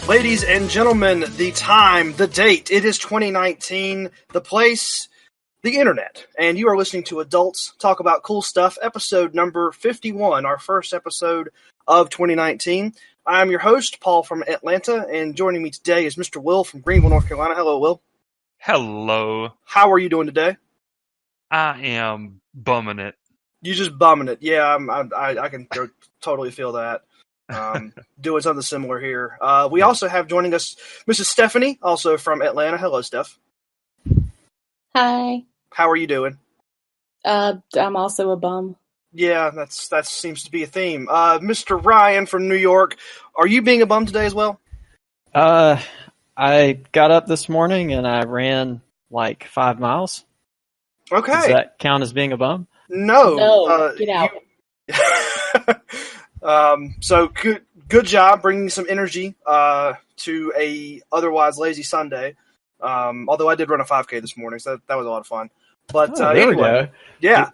Ladies and gentlemen, the time, the date, it is 2019, the place, the internet, and you are listening to Adults Talk About Cool Stuff, episode number 51, our first episode of 2019. I'm your host, Paul from Atlanta, and joining me today is Mr. Will from Greenville, North Carolina. Hello, Will. Hello. How are you doing today? I am bumming it. You just bumming it. Yeah, I can totally feel that. Doing something similar here. We also have joining us Mrs. Stephanie, also from Atlanta. Hello, Steph. Hi. How are you doing? I'm also a bum. Yeah, that seems to be a theme. Mr. Ryan from New York, are you being a bum today as well? I got up this morning and I ran like 5 miles. Okay. Does that count as being a bum? No. Get out. So good job bringing some energy to a otherwise lazy Sunday. Although I did run a 5K this morning, so that was a lot of fun. But there anyway, we go. Yeah,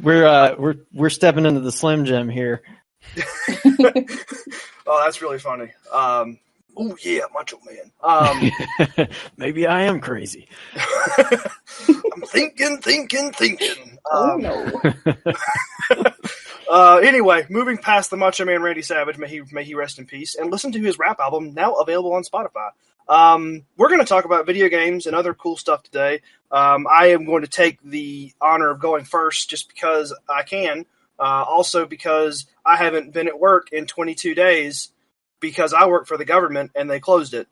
we're stepping into the Slim Jim here. Oh, that's really funny. Oh yeah, Macho Man. Maybe I am crazy. I'm thinking. Oh no. Anyway, moving past the Macho Man Randy Savage, may he rest in peace, and listen to his rap album, now available on Spotify. We're going to talk about video games and other cool stuff today. I am going to take the honor of going first just because I can. Also because I haven't been at work in 22 days because I work for the government and they closed it.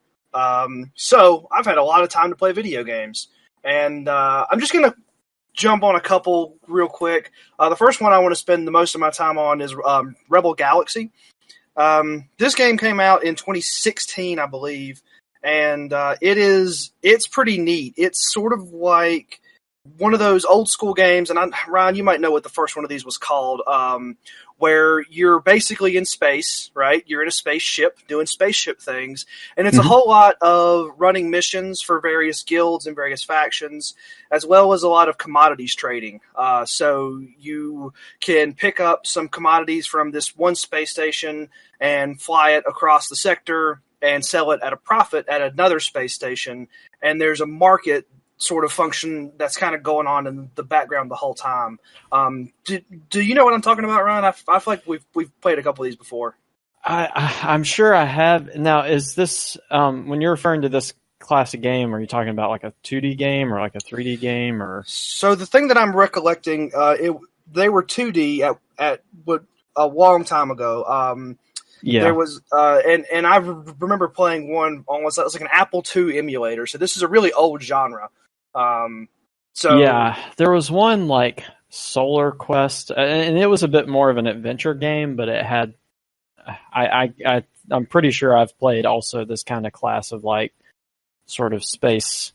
So I've had a lot of time to play video games. And I'm just going to jump on a couple real quick. The first one I want to spend the most of my time on is Rebel Galaxy. This game came out in 2016, I believe. And it's pretty neat. It's sort of like one of those old school games, and Ryan, you might know what the first one of these was called, where you're basically in space, right? You're in a spaceship doing spaceship things, and it's a whole lot of running missions for various guilds and various factions, as well as a lot of commodities trading. So you can pick up some commodities from this one space station and fly it across the sector and sell it at a profit at another space station, and there's a market sort of function that's kind of going on in the background the whole time. Do you know what I'm talking about, Ryan? I feel like we've played a couple of these before. I'm sure I have. Now, is this when you're referring to this classic game, are you talking about like a 2D game or like a 3D game? Or so the thing that I'm recollecting, they were 2D at a long time ago. Yeah, there was, and I remember playing one almost. It was like an Apple II emulator. So this is a really old genre. So yeah, there was one like Solar Quest, and it was a bit more of an adventure game, but it had. I'm pretty sure I've played also this kind of class of like sort of space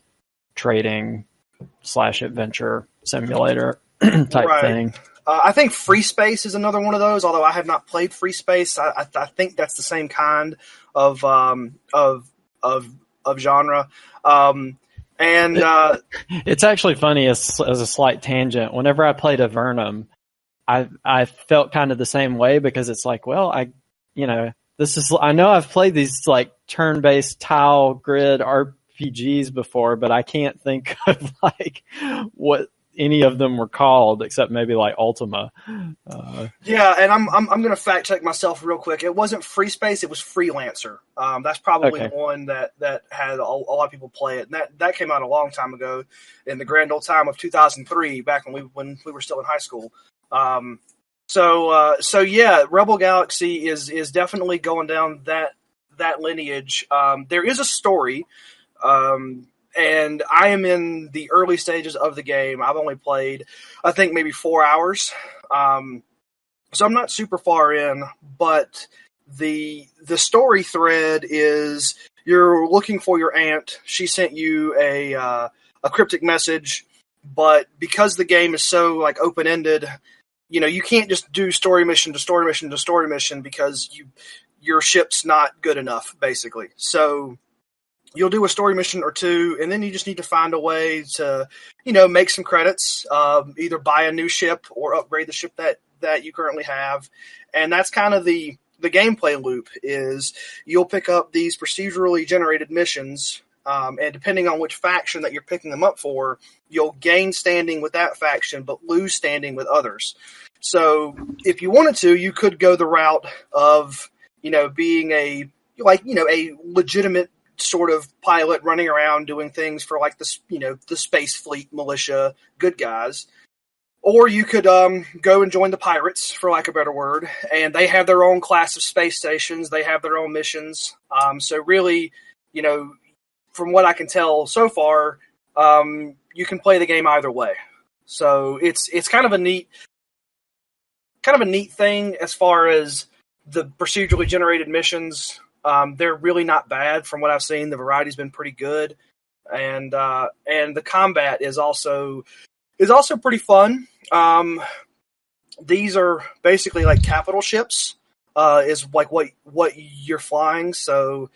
trading / adventure simulator type thing. I think Free Space is another one of those. Although I have not played Free Space, I think that's the same kind of genre. And it's actually funny as a slight tangent. Whenever I played Avernum, I felt kind of the same way because it's like, well, I know I've played these like turn-based tile grid RPGs before, but I can't think of like what any of them were called except maybe like Ultima. Yeah, and I'm going to fact check myself real quick. It wasn't Free Space, it was Freelancer. That's probably Okay. one that had a lot of people play it. And that came out a long time ago in the grand old time of 2003, back when we were still in high school. So yeah, Rebel Galaxy is definitely going down that lineage. There is a story. And I am in the early stages of the game. I've only played, I think, maybe 4 hours. So I'm not super far in, but the story thread is you're looking for your aunt. She sent you a cryptic message, but because the game is so like open-ended, you can't just do story mission to story mission to story mission because your ship's not good enough, basically. So you'll do a story mission or two, and then you just need to find a way to, make some credits, either buy a new ship or upgrade the ship that you currently have. And that's kind of the gameplay loop is you'll pick up these procedurally generated missions, and depending on which faction that you're picking them up for, you'll gain standing with that faction but lose standing with others. So if you wanted to, you could go the route of, being a legitimate sort of pilot running around doing things for like the space fleet militia good guys. Or you could go and join the pirates, for lack of a better word, and they have their own class of space stations. They have their own missions. So really, from what I can tell so far, you can play the game either way. So it's kind of a neat thing as far as the procedurally generated missions. They're really not bad from what I've seen. The variety's been pretty good, and the combat is also pretty fun. These are basically like capital ships, is like what you're flying. So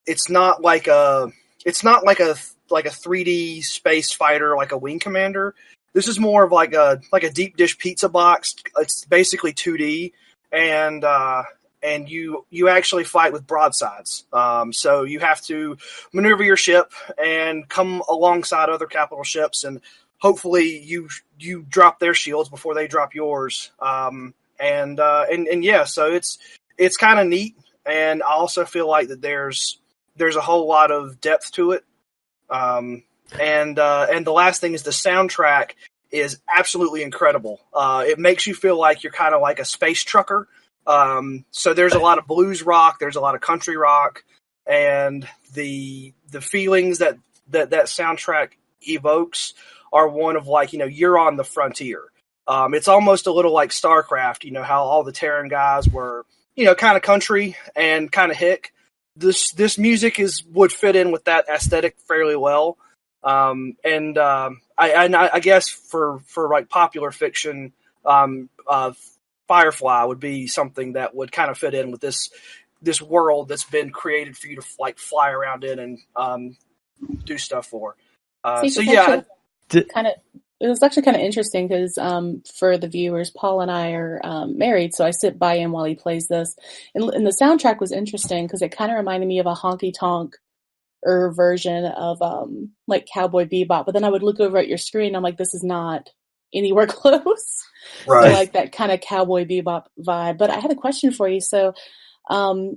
it's not like a 3D space fighter like a Wing Commander. This is more of like a deep dish pizza box. It's basically 2D, and you actually fight with broadsides. So you have to maneuver your ship and come alongside other capital ships, and hopefully you drop their shields before they drop yours. So it's kind of neat, and I also feel like that there's a whole lot of depth to it. And the last thing is the soundtrack is absolutely incredible. It makes you feel like you're kind of like a space trucker. So there's a lot of blues rock, there's a lot of country rock, and the feelings that soundtrack evokes are one of like, you're on the frontier. It's almost a little like StarCraft, how all the Terran guys were, kind of country and kind of hick. This music would fit in with that aesthetic fairly well. I guess for like popular fiction, Firefly would be something that would kind of fit in with this world that's been created for you to like fly around in and do stuff for. It was actually kind of interesting because for the viewers, Paul and I are married, so I sit by him while he plays this. And the soundtrack was interesting because it kind of reminded me of a honky-tonk version of like Cowboy Bebop. But then I would look over at your screen, I'm like, this is not anywhere close. Right. So like that kind of Cowboy Bebop vibe. But I had a question for you. So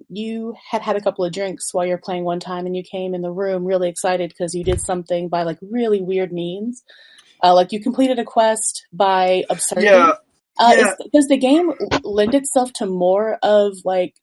you had a couple of drinks while you're playing one time, and you came in the room really excited because you did something by like really weird means. Like you completed a quest by absurding. Yeah. Does the game lend itself to more of like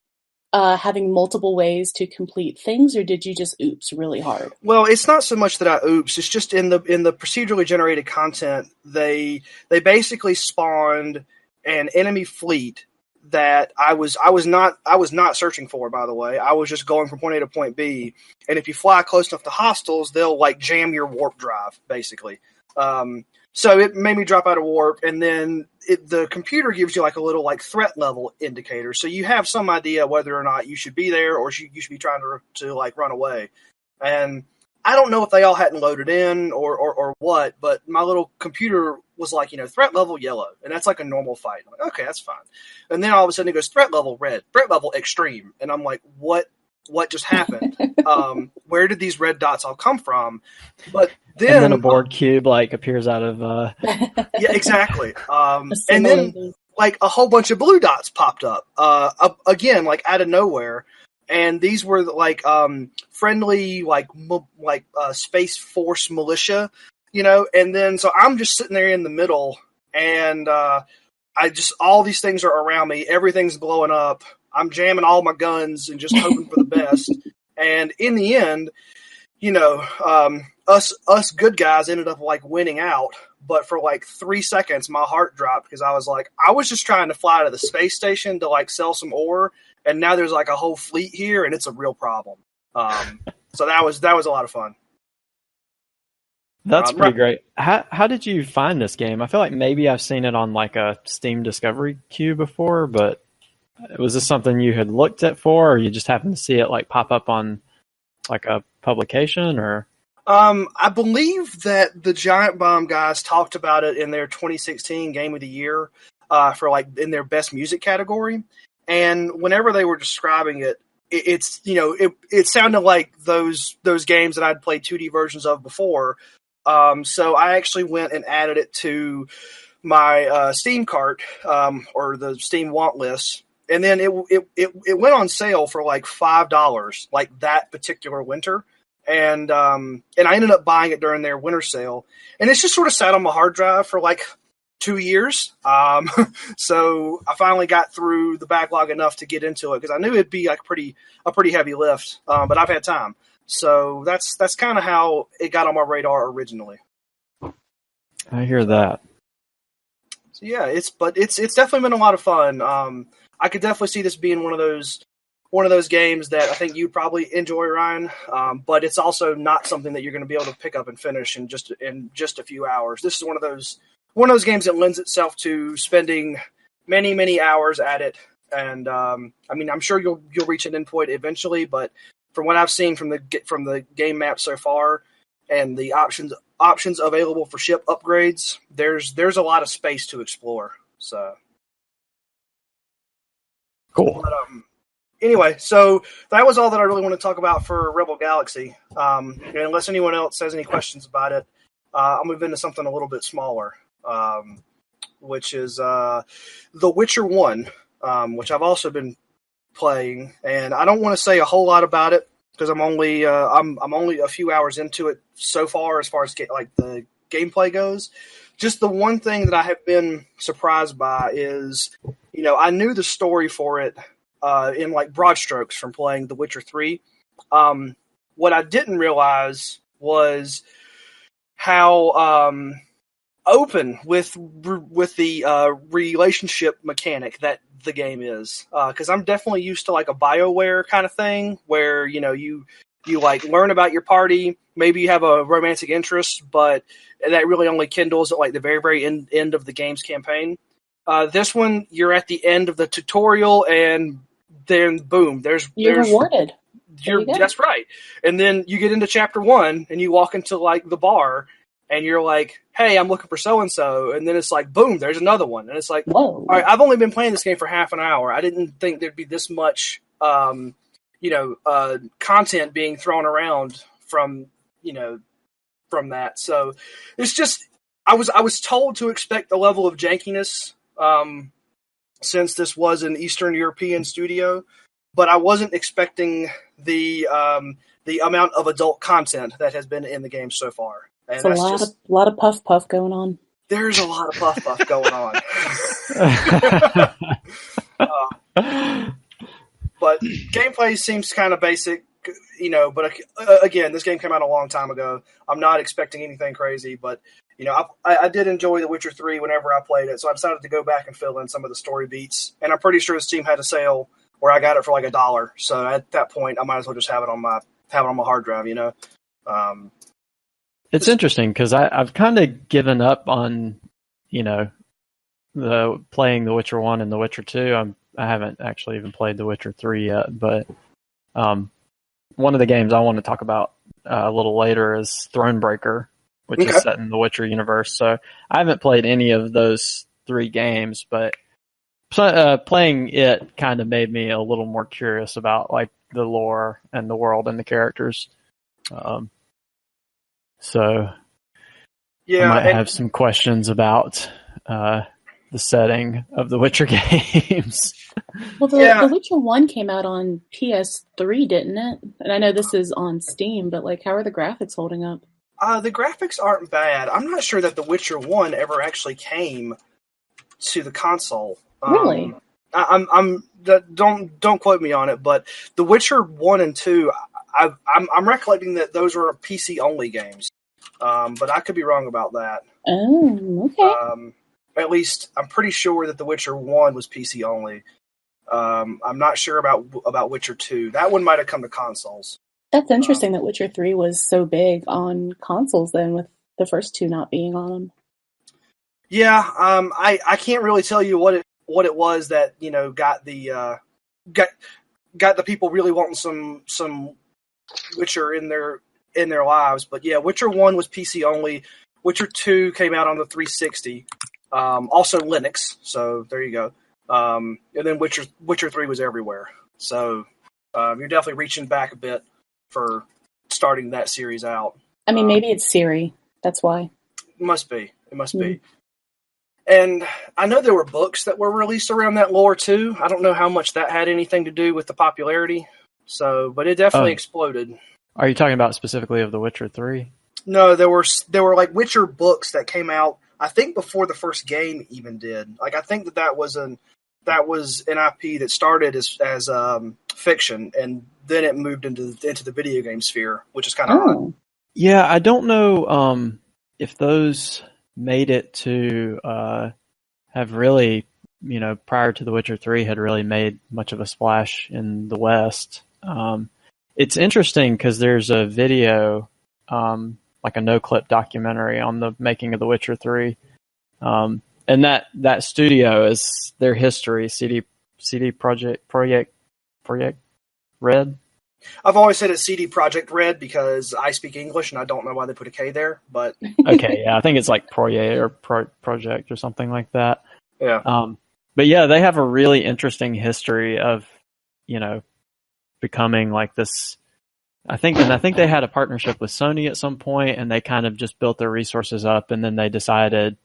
having multiple ways to complete things, or did you just oops really hard? Well, it's not so much that I oops. It's just in the procedurally generated content, they basically spawned an enemy fleet that I was not searching for, by the way. I was just going from point A to point B, and if you fly close enough to hostiles, they'll like jam your warp drive, basically. So it made me drop out of warp, and then the computer gives you like a little like threat level indicator, so you have some idea whether or not you should be there or you should be trying to like run away. And I don't know if they all hadn't loaded in or what, but my little computer was like, threat level yellow, and that's like a normal fight. I'm like, okay, that's fine. And then all of a sudden it goes threat level red, threat level extreme, and I'm like, what just happened? Where did these red dots all come from? But then a board cube like appears out of yeah, exactly. And then like a whole bunch of blue dots popped up again, like out of nowhere. And these were like friendly, like Space Force militia, And then so I'm just sitting there in the middle, and all these things are around me. Everything's blowing up. I'm jamming all my guns and just hoping for the best. And in the end, us good guys ended up like winning out. But for like 3 seconds, my heart dropped because I was like, I was just trying to fly to the space station to like sell some ore, and now there's like a whole fleet here, and it's a real problem. So that was a lot of fun. That's pretty great. How did you find this game? I feel like maybe I've seen it on like a Steam Discovery queue before, but was this something you had looked at for, or you just happened to see it like pop up on like a publication, or? I believe that the Giant Bomb guys talked about it in their 2016 Game of the Year for like in their best music category. And whenever they were describing it, it sounded like those games that I'd played 2D versions of before. So I actually went and added it to my Steam cart, or the Steam want list, and then it went on sale for like $5, like that particular winter, and I ended up buying it during their winter sale, and it's just sort of sat on my hard drive for like 2 years. So I finally got through the backlog enough to get into it because I knew it'd be like a pretty heavy lift, but I've had time. So that's kind of how it got on my radar originally. I hear that. So yeah, it's definitely been a lot of fun. I could definitely see this being one of those games that I think you'd probably enjoy, Ryan. But it's also not something that you're going to be able to pick up and finish in just a few hours. This is one of those games that lends itself to spending many, many hours at it. And I mean, I'm sure you'll reach an endpoint eventually, but from what I've seen from the game map so far and the options available for ship upgrades, there's a lot of space to explore. So cool. But, anyway, so that was all that I really want to talk about for Rebel Galaxy. Unless anyone else has any questions about it, I'll move into something a little bit smaller, which is The Witcher 1, which I've also been playing, and I don't want to say a whole lot about it because I'm only a few hours into it so far as the gameplay goes. Just the one thing that I have been surprised by is, I knew the story for it in like broad strokes from playing The Witcher 3. What I didn't realize was how open with the relationship mechanic that the game is, because I'm definitely used to like a BioWare kind of thing where you like learn about your party, maybe you have a romantic interest, but that really only kindles at like the very, very end of the game's campaign. This one, you're at the end of the tutorial, and then boom, you're rewarded. That's right. And then you get into chapter 1, and you walk into like the bar, and you're like, "Hey, I'm looking for so and so," and then it's like, boom, there's another one, and it's like, whoa. All right, I've only been playing this game for half an hour. I didn't think there'd be this much, content being thrown around from that. So it's just, I was told to expect a level of jankiness, since this was an Eastern European studio, but I wasn't expecting the amount of adult content that has been in the game so far. And it's a lot of puff going on. There's a lot of puff going on. But gameplay seems kind of basic, but again, this game came out a long time ago. I'm not expecting anything crazy, but I did enjoy The Witcher 3 whenever I played it, so I decided to go back and fill in some of the story beats. And I'm pretty sure Steam had a sale where I got it for like $1. So at that point, I might as well just have it on my hard drive. It's interesting because I've kind of given up on the playing The Witcher 1 and The Witcher 2. I haven't actually even played The Witcher 3 yet, but one of the games I want to talk about a little later is Thronebreaker, which is set in the Witcher universe. So I haven't played any of those 3 games, but playing it kind of made me a little more curious about like the lore and the world and the characters. So I might have some questions about the setting of the Witcher games. Well, the Witcher 1 came out on PS3, didn't it? And I know this is on Steam, but like, how are the graphics holding up? The graphics aren't bad. I'm not sure that The Witcher 1 ever actually came to the console. Really? Don't quote me on it, but The Witcher 1 and 2, I'm recollecting that those were PC only games. But I could be wrong about that. Oh, okay. At least I'm pretty sure that The Witcher 1 was PC only. I'm not sure about Witcher 2. That one might have come to consoles. That's interesting that Witcher 3 was so big on consoles then, with the first 2 not being on them. Yeah, I can't really tell you what it was that got the people really wanting some Witcher in their lives. But yeah, Witcher 1 was PC only. Witcher 2 came out on the 360. Also Linux, so there you go. And then Witcher 3 was everywhere. So you're definitely reaching back a bit for starting that series out. I mean, maybe it's Siri. That's why. It must be. And I know there were books that were released around that lore too. I don't know how much that had anything to do with the popularity. So, but it definitely exploded. Are you talking about specifically of The Witcher 3? No, there were like Witcher books that came out, I think, before the first game even did. Like, I think that was an IP that started as fiction, and then it moved into the video game sphere, which is kind of odd. Yeah, I don't know if those made it to have really, prior to The Witcher 3, had really made much of a splash in the West. It's interesting because there's a video, like a no-clip documentary on the making of The Witcher 3. And that studio is their history, CD Projekt Red. I've always said it's CD Projekt Red because I speak English and I don't know why they put a K there, but okay, yeah, I think it's like Project or something like that. Yeah. But yeah, they have a really interesting history of, becoming like this. I think they had a partnership with Sony at some point, and they kind of just built their resources up, and then they decided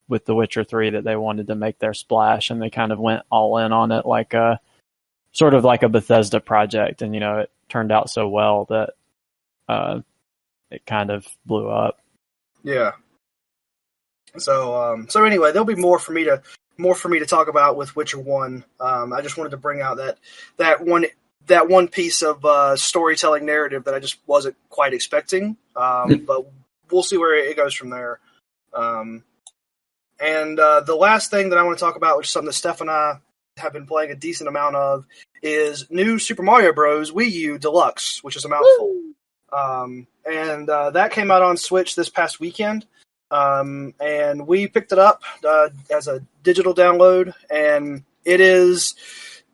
with The Witcher 3 that they wanted to make their splash, and they kind of went all in on it, like a sort of like a Bethesda project, and it turned out so well that it kind of blew up. Yeah. So anyway, there'll be more for me to talk about with Witcher 1. I just wanted to bring out that one piece of storytelling narrative that I just wasn't quite expecting. But we'll see where it goes from there. And the last thing that I want to talk about, which is something that Steph and I have been playing a decent amount of, is New Super Mario Bros. Wii U Deluxe, which is a mouthful. And that came out on Switch this past weekend. And we picked it up as a digital download, and it is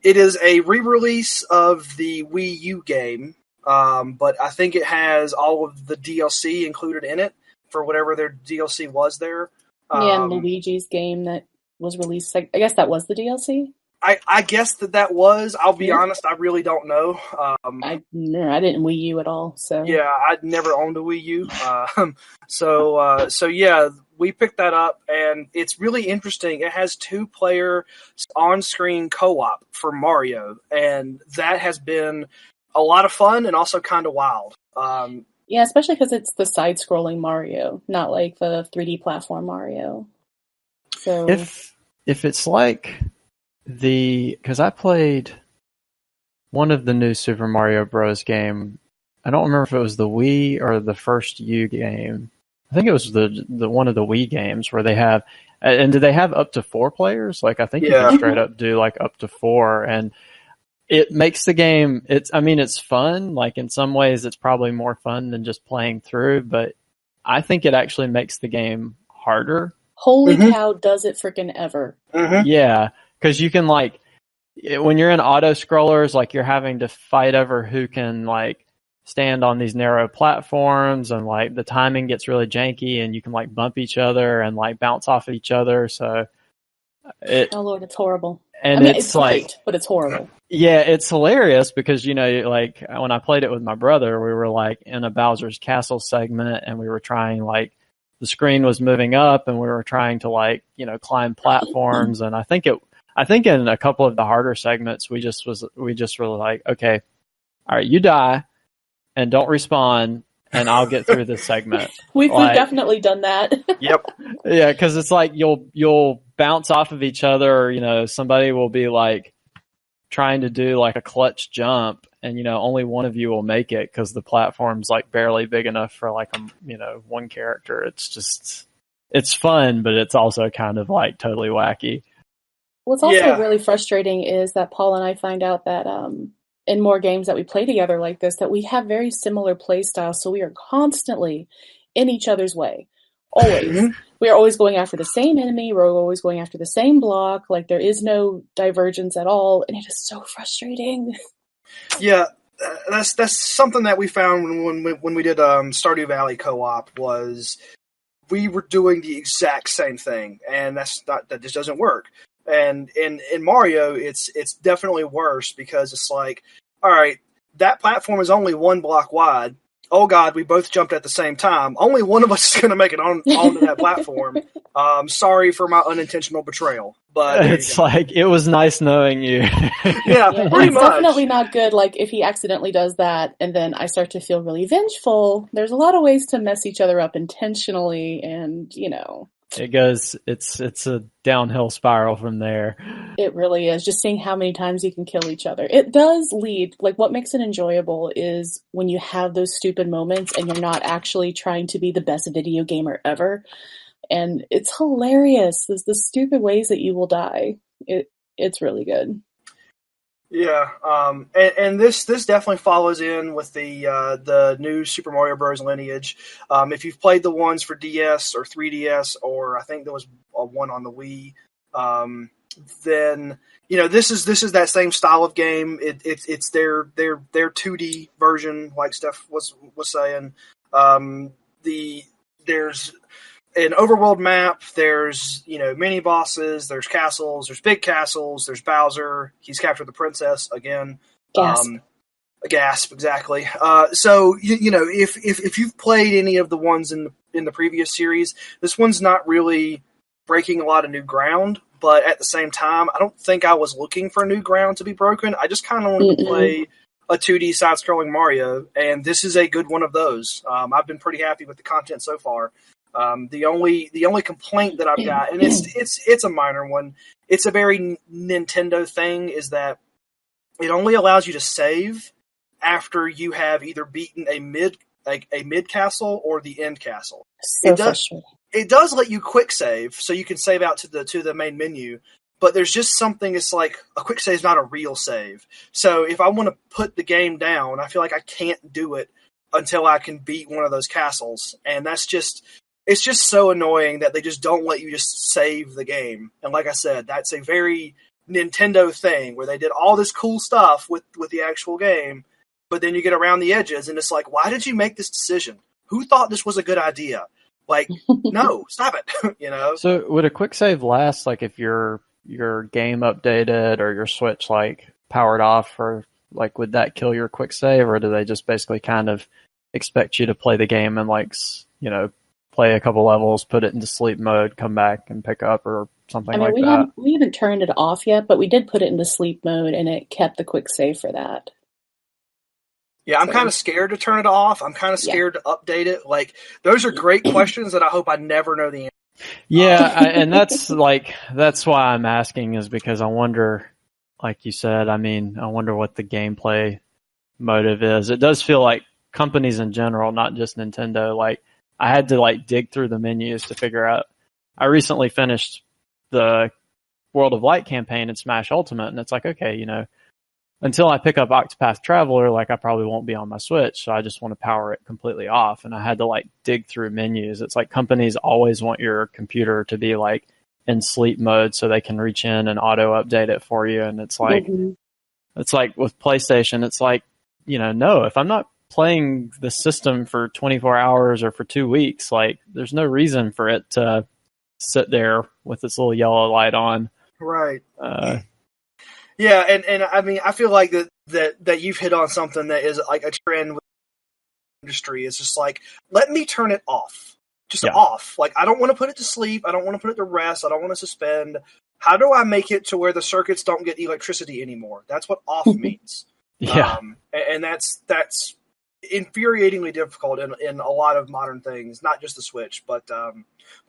a re-release of the Wii U game, but I think it has all of the DLC included in it for whatever their DLC was there. Yeah, and Luigi's game that was released. I guess that was the DLC. I guess that was. I'll be honest, I really don't know. I didn't Wii U at all. So yeah, I'd never owned a Wii U. So yeah, we picked that up, and it's really interesting. It has 2-player on-screen co-op for Mario, and that has been a lot of fun and also kind of wild. Yeah, especially because it's the side-scrolling Mario, not like the 3D platform Mario. So if it's like because I played one of the new Super Mario Bros. Game. I don't remember if it was the Wii or the first U game. I think it was the one of the Wii games where they have. And do they have up to 4 players? Like, I think you can straight up do like up to 4, and it makes the game. It's fun. Like, in some ways, it's probably more fun than just playing through. But I think it actually makes the game harder. Holy cow! Does it freaking ever? Yeah. Because you can, like, when you're in auto scrollers, like, you're having to fight over who can, like, stand on these narrow platforms, and, like, the timing gets really janky, and you can, like, bump each other and, like, bounce off of each other. So oh Lord, it's horrible. And it's like, great, but it's horrible. Yeah, it's hilarious because, like, when I played it with my brother, we were, like, in a Bowser's Castle segment, and we were trying, like, the screen was moving up, and we were trying to, like, climb platforms, and I think in a couple of the harder segments, we just were like, okay, all right, you die and don't respawn, and I'll get through this segment. We've definitely done that. Yep. Yeah, because it's like you'll bounce off of each other, or, somebody will be like trying to do like a clutch jump, and only one of you will make it because the platform's like barely big enough for like one character. It's fun, but it's also kind of like totally wacky. What's also really frustrating is that Paul and I find out that in more games that we play together like this, that we have very similar play styles, so we are constantly in each other's way. Always. We are always going after the same enemy, we're always going after the same block, like there is no divergence at all, and it is so frustrating. Yeah, that's something that we found when we did Stardew Valley co-op, was we were doing the exact same thing, and that just doesn't work. And in Mario, it's definitely worse because it's like, all right, that platform is only one block wide. Oh God, we both jumped at the same time. Only one of us is going to make it onto that platform. Sorry for my unintentional betrayal, but it's like, it was nice knowing you. Yeah, pretty it's much. definitely not good. Like if he accidentally does that, and then I start to feel really vengeful. There's a lot of ways to mess each other up intentionally, and it's a downhill spiral from there. it really is. Just seeing how many times you can kill each other. It does lead, like what makes it enjoyable is when you have those stupid moments and you're not actually trying to be the best video gamer ever. And it's hilarious. There's the stupid ways that you will die. It's really good. Yeah, and this definitely follows in with the new Super Mario Bros. Lineage. If you've played the ones for DS or 3DS, or I think there was one on the Wii, then this is that same style of game. It's their 2D version, like Steph was saying. There's an overworld map, there's mini bosses, there's castles, there's big castles, there's Bowser. He's captured the princess again. Gasp, exactly. So if you've played any of the ones in the previous series, this one's not really breaking a lot of new ground, but at the same time, I don't think I was looking for new ground to be broken. I just kind of wanted to play a 2D side-scrolling Mario, and this is a good one of those. I've been pretty happy with the content so far. The only complaint that I've got, and it's a minor one, it's a very Nintendo thing, is that it only allows you to save after you have either beaten a mid castle or the end castle. So frustrating. It does let you quick save, so you can save out to the main menu, but there's just something, it's like a quick save is not a real save. So if I want to put the game down, I feel like I can't do it until I can beat one of those castles, and it's just so annoying that they just don't let you just save the game. And like I said, that's a very Nintendo thing where they did all this cool stuff with the actual game, but then you get around the edges and it's like, why did you make this decision? Who thought this was a good idea? Like, no, stop it. So would a quick save last, like if your game updated or your Switch like powered off, or like would that kill your quick save, or do they just basically kind of expect you to play the game and like play a couple levels, put it into sleep mode, come back and pick up, or something like that? We haven't turned it off yet, but we did put it into sleep mode, and it kept the quick save for that. Yeah, I'm kind of scared to turn it off. I'm kind of scared to update it. Like, those are great questions that I hope I never know the answer. Yeah, and that's why I'm asking, is because I wonder, like you said, I wonder what the gameplay motive is. It does feel like companies in general, not just Nintendo, like, I had to like dig through the menus to figure out. I recently finished the World of Light campaign in Smash Ultimate, and it's like, okay, until I pick up Octopath Traveler, like I probably won't be on my Switch, so I just want to power it completely off. And I had to like dig through menus. It's like companies always want your computer to be like in sleep mode so they can reach in and auto update it for you. And it's like, it's like with PlayStation, it's like, no, if I'm not playing the system for 24 hours or for 2 weeks, like there's no reason for it to sit there with its little yellow light on. Right. Yeah, and I feel like that you've hit on something that is like a trend with the industry. It's just like, let me turn it off. Just off. Like, I don't want to put it to sleep. I don't want to put it to rest. I don't want to suspend. How do I make it to where the circuits don't get electricity anymore? That's what off means. Yeah. And that's infuriatingly difficult in a lot of modern things, not just the Switch, but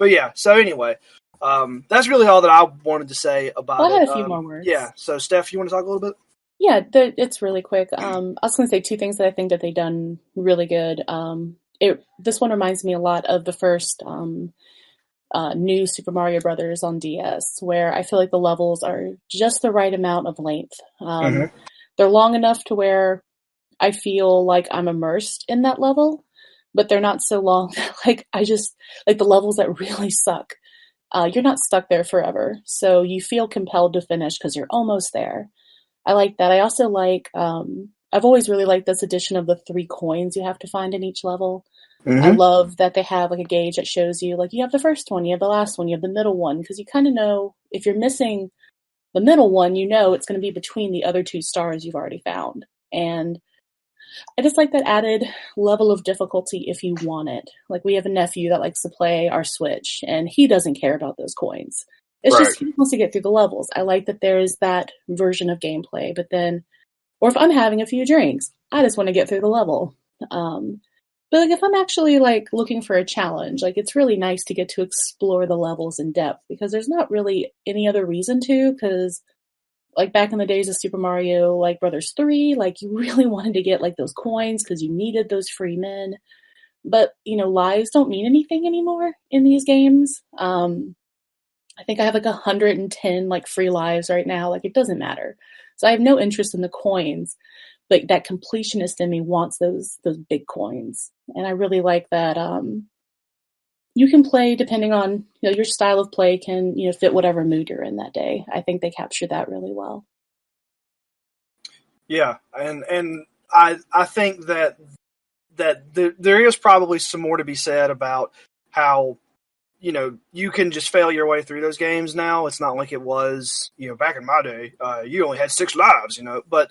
yeah. So anyway, that's really all that I wanted to say about it. I had a few more words. Yeah. So Steph, you want to talk a little bit? Yeah, it's really quick. I was going to say two things that I think that they've done really good. This one reminds me a lot of the first new Super Mario Brothers on DS, where I feel like the levels are just the right amount of length. They're long enough to where I feel like I'm immersed in that level, but they're not so long that like the levels that really suck. You're not stuck there forever, so you feel compelled to finish because you're almost there. I like that. I also like, I've always really liked this addition of the 3 coins you have to find in each level. I love that they have like a gauge that shows you, like, you have the first one, you have the last one, you have the middle one, because you kind of know if you're missing The middle one, it's going to be between the other 2 stars you've already found. And I just like that added level of difficulty if you want it. Like, we have a nephew that likes to play our Switch, and he doesn't care about those coins. It's Right. just he wants to get through the levels. I like that there's that version of gameplay, but then, or if I'm having a few drinks, I just want to get through the level. But like, if I'm actually like looking for a challenge, like, it's really nice to get to explore the levels in depth, because there's not really any other reason to, because like back in the days of Super Mario, like Brothers 3, like, you really wanted to get like those coins because you needed those free men. But, lives don't mean anything anymore in these games. I think I have like 110 like free lives right now. Like, it doesn't matter. So I have no interest in the coins, but that completionist in me wants those big coins. And I really like that you can play depending on, your style of play can, fit whatever mood you're in that day. I think they captured that really well. Yeah, and I think that there is probably some more to be said about how, you can just fail your way through those games now. It's not like it was, back in my day, you only had 6 lives, but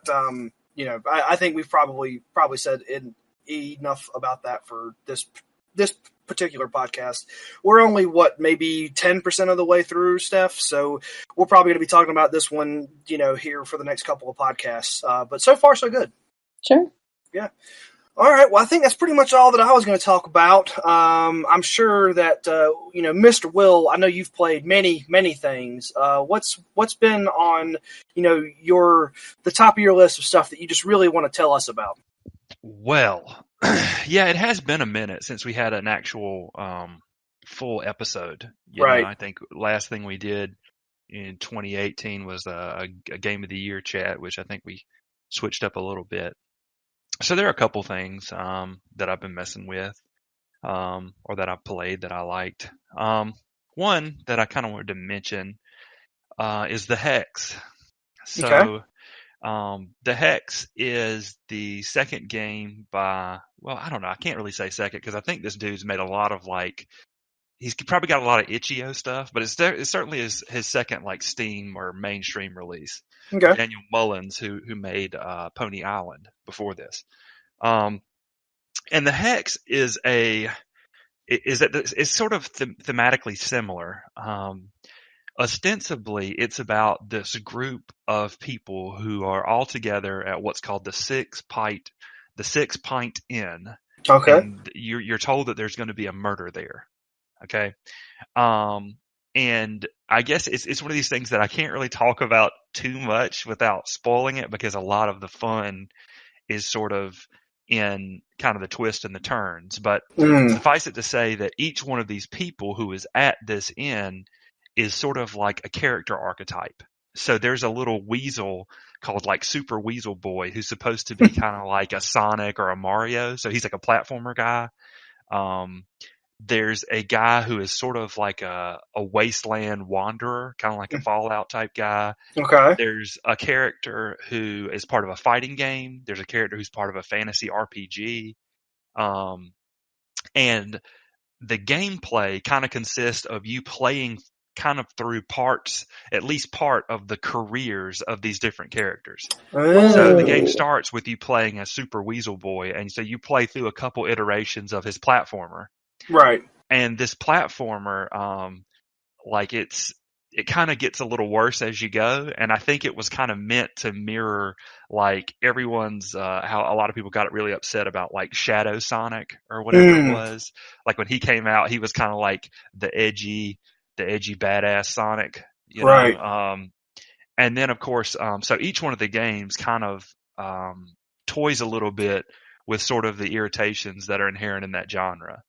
I think we've probably said enough about that for this particular podcast. We're only maybe 10% of the way through, Steph, so we're probably going to be talking about this one, here for the next couple of podcasts. But so far, so good. Sure. Yeah. All right. Well, I think that's pretty much all that I was going to talk about. I'm sure that Mr. Will, I know you've played many, many things. What's been on the top of your list of stuff that you just really want to tell us about? Well, yeah, it has been a minute since we had an actual full episode. Right. I think last thing we did in 2018 was a Game of the Year chat, which I think we switched up a little bit. So there are a couple things that I've been messing with or that I've played that I liked. One that I kind of wanted to mention is the Hex. So Okay. the Hex is the second game by, well, I don't know. I can't really say second because I think this dude's made a lot of he's probably got a lot of itch.io stuff, but it certainly is his second Steam or mainstream release. Okay. Daniel Mullins, who made Pony Island before this. And the Hex is sort of thematically similar. Ostensibly, it's about this group of people who are all together at what's called the Six Pint Inn. Okay. And you're told that there's going to be a murder there. Okay. And I guess it's one of these things that I can't really talk about too much without spoiling it, because a lot of the fun is sort of in kind of the twist and the turns. But suffice it to say that each one of these people who is at this inn is sort of like a character archetype. So there's a little weasel called Super Weasel Boy who's supposed to be kind of like a Sonic or a Mario. So he's like a platformer guy. There's a guy who is sort of like a wasteland wanderer, kind of like a Fallout type guy. Okay. There's a character who is part of a fighting game. There's a character who's part of a fantasy RPG. And the gameplay kind of consists of you playing kind of through at least part of the careers of these different characters. So the game starts with you playing a Super Weasel Boy, and so you play through a couple iterations of his platformer. Right. And this platformer, it kind of gets a little worse as you go. And I think it was kind of meant to mirror everyone's, how a lot of people got really upset about Shadow Sonic or whatever it was. When he came out, he was kind of like the edgy badass Sonic, Right. know. And then of course, so each one of the games kind of, toys a little bit with sort of the irritations that are inherent in that genre.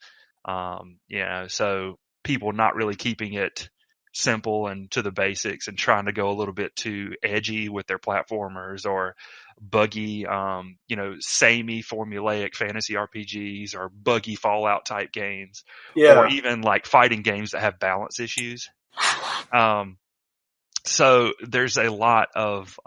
So people not really keeping it simple and to the basics and trying to go a little bit too edgy with their platformers, or buggy, samey formulaic fantasy RPGs or buggy Fallout type games, or even fighting games that have balance issues. So there's a lot of,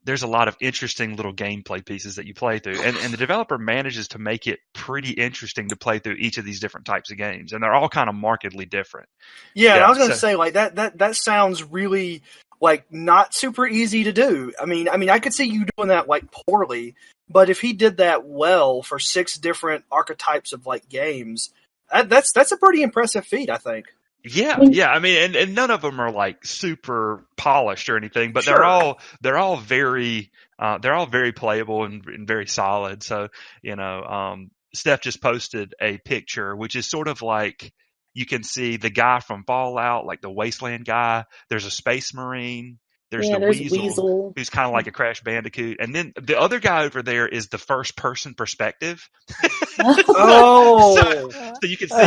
there's a lot of interesting little gameplay pieces that you play through, and the developer manages to make it pretty interesting to play through each of these different types of games, and they're all kind of markedly different. Yeah, and I was going to say, like, that sounds really, like, not super easy to do. I mean, I could see you doing that, like, poorly, but if he did that well for 6 different archetypes of, like, games, that's a pretty impressive feat, I think. Yeah. I mean, and none of them are like super polished or anything, but Sure. they're all very playable and very solid. So, Steph just posted a picture, which is sort of like, you can see the guy from Fallout, like the Wasteland guy. There's a Space Marine. There's Weasel, who's kind of like a Crash Bandicoot. And then the other guy over there is the first person perspective. Oh. So you can see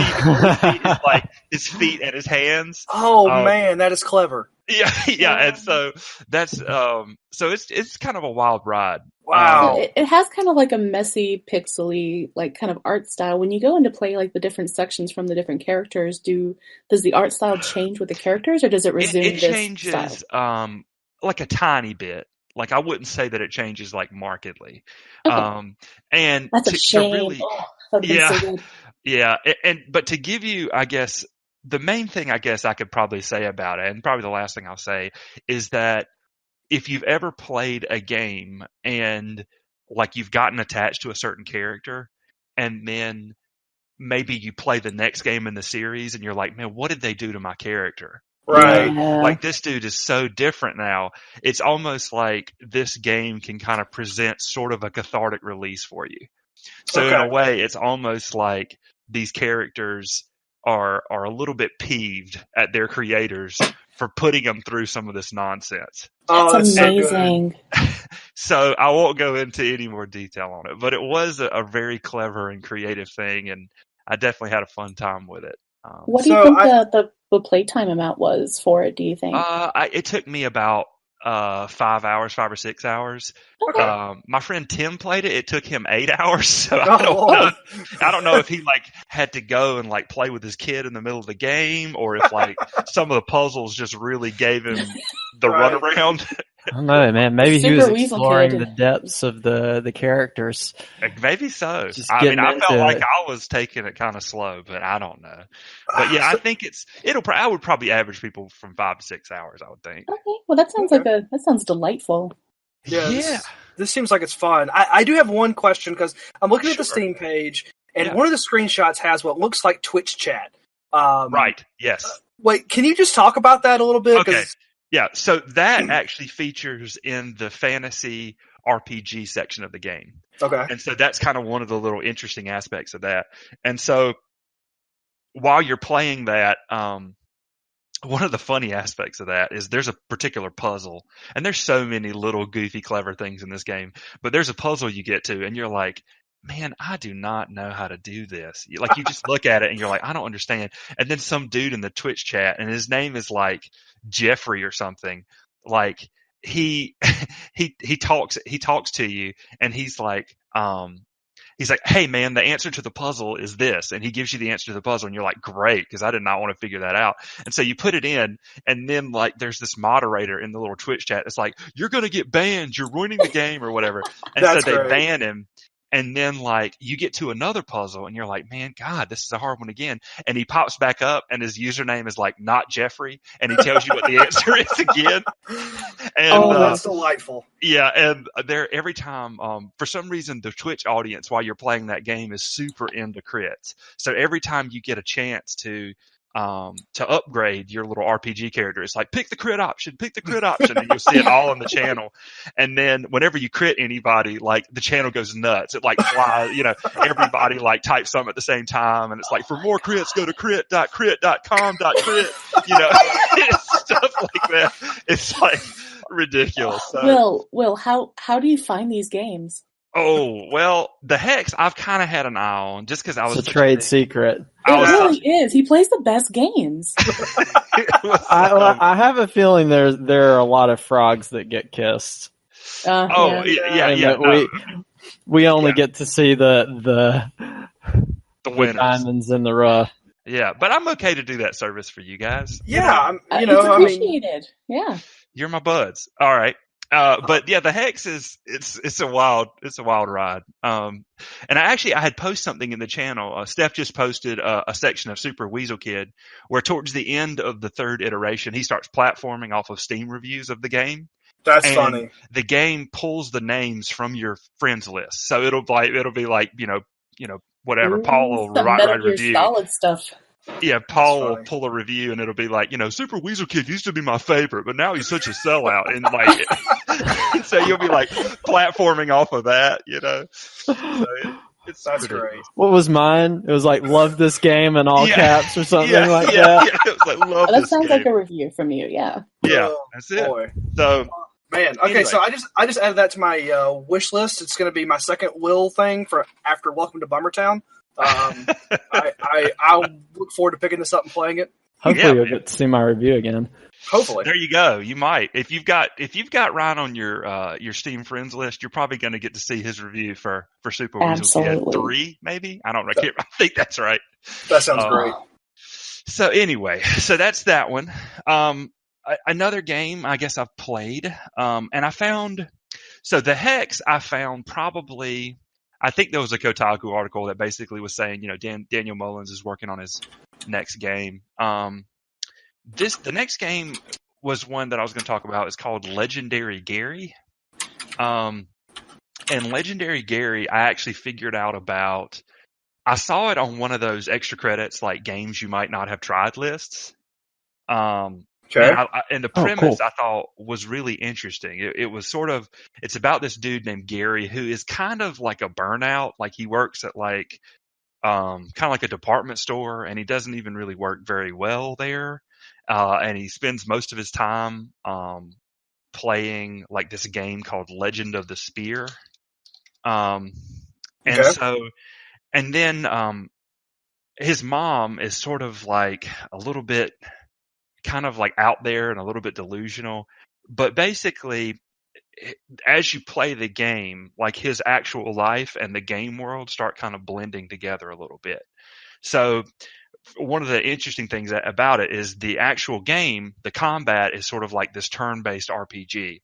his feet and his hands. Oh, man, that is clever. Yeah. And so that's, so it's kind of a wild ride. Wow. It has kind of like a messy, pixely, like kind of art style. When you go into play like the different sections from the different characters, does the art style change with the characters, or does it resume it this changes, style? Like a tiny bit. Like, I wouldn't say that it changes like markedly. Okay. And that's a shame. Really, So good. but to give you, I guess, the main thing I guess I could probably say about it, and probably the last thing I'll say, is that if you've ever played a game and like you've gotten attached to a certain character, and then maybe you play the next game in the series and you're like, man, what did they do to my character? Right. Yeah. Like, this dude is so different now. It's almost like this game can kind of present sort of a cathartic release for you. So in a way, it's almost like these characters are a little bit peeved at their creators for putting them through some of this nonsense. That's amazing. So I won't go into any more detail on it, but it was a very clever and creative thing, and I definitely had a fun time with it. What do you think the playtime amount was for it, do you think? It took me about 5 or 6 hours. Okay. My friend Tim played it. It took him 8 hours. So I don't know if he like had to go and like play with his kid in the middle of the game, or if like some of the puzzles just really gave him the runaround. I don't know, man. Maybe he Super was Weasel exploring Kid. the depths of the characters. Maybe so. I felt like I was taking it kind of slow, but I don't know. But yeah, I think I would probably average people from 5 to 6 hours, I would think. Okay. Well, that sounds that sounds delightful. Yeah. This seems like it's fun. I do have one question, because I'm looking at the Steam page, and one of the screenshots has what looks like Twitch chat. Right. Yes. Wait, can you just talk about that a little bit? Okay. Yeah, so that actually features in the fantasy RPG section of the game. Okay. And so that's kind of one of the little interesting aspects of that. And so while you're playing that, one of the funny aspects of that is there's a particular puzzle, and there's so many little goofy, clever things in this game, but there's a puzzle you get to, and you're like, man, I do not know how to do this. Like, you just look at it and you're like, I don't understand. And then some dude in the Twitch chat, and his name is like Jeffrey or something, like he talks to you, and he's like, hey man, the answer to the puzzle is this, and he gives you the answer to the puzzle, and you're like, great, because I did not want to figure that out. And so you put it in, and then like there's this moderator in the little Twitch chat that's like, you're gonna get banned, you're ruining the game or whatever. And so they ban him. And then, like, you get to another puzzle, and you're like, man, God, this is a hard one again. And he pops back up, and his username is, like, not Jeffrey, and he tells you what the answer is again. And, that's delightful. Yeah, and every time, for some reason, the Twitch audience, while you're playing that game, is super into crits. So every time you get a chance to upgrade your little RPG character, it's like, pick the crit option, and you'll see it all on the channel. And then whenever you crit anybody, like, the channel goes nuts. It like flies, everybody like types something at the same time, and it's like, for more crits, go to crit.com.crit, stuff like that. It's like ridiculous. So, Will, how do you find these games? Oh, well, the Hex I've kind of had an eye on, just because I was It's a trade secret. It really is. He plays the best games. I have a feeling there are a lot of frogs that get kissed. Yeah. We only get to see the winners, diamonds in the rough. Yeah, but I'm okay to do that service for you guys. Yeah, it's appreciated. Yeah. You're my buds. All right. But yeah, the Hex it's a wild ride. And I had posted something in the channel. Steph just posted a section of Super Weasel Kid where towards the end of the third iteration, he starts platforming off of Steam reviews of the game. That's And funny. the game pulls the names from your friends list. So it'll be like, whatever. Ooh, Paul will some write Metal a Gear review. Solid stuff. Yeah, Paul will pull a review and it'll be like, Super Weasel Kid used to be my favorite, but now he's such a sellout. And like, so you'll be like platforming off of that, So it's That's ridiculous. great. What was mine? It was like, love this game in all caps or something like that. Yeah, it was like, love That this sounds game. like a review from you, yeah. Yeah, Oh, that's it. boy. So, Man, okay, anyway. so I just added that to my wish list. It's going to be my second will thing for after Welcome to Bummertown. I'll look forward to picking this up and playing it. Hopefully you'll get to see my review again. Hopefully. There you go. You might. If you've got Ryan on your Steam friends list, you're probably going to get to see his review for Super Weasel Kid 3, maybe. I don't know. I think that's right. That sounds great. So anyway, that's that one. Another game I guess I've played, and I found. So the Hex I found probably. I think there was a Kotaku article that basically was saying, Daniel Mullins is working on his next game. The next game was one that I was going to talk about. It's called Legendary Gary. And Legendary Gary, I actually figured out about. I saw it on one of those extra credits, like games you might not have tried lists. Okay. And the premise I thought was really interesting. It was it's about this dude named Gary who is kind of like a burnout. Like he works at like, kind of like a department store, and he doesn't even really work very well there. And he spends most of his time, playing like this game called Legend of the Spear. And then, his mom is sort of like a little bit kind of like out there and a little bit delusional, but basically as you play the game, like his actual life and the game world start kind of blending together a little bit. So one of the interesting things about it is the actual game, the combat is sort of like this turn-based RPG,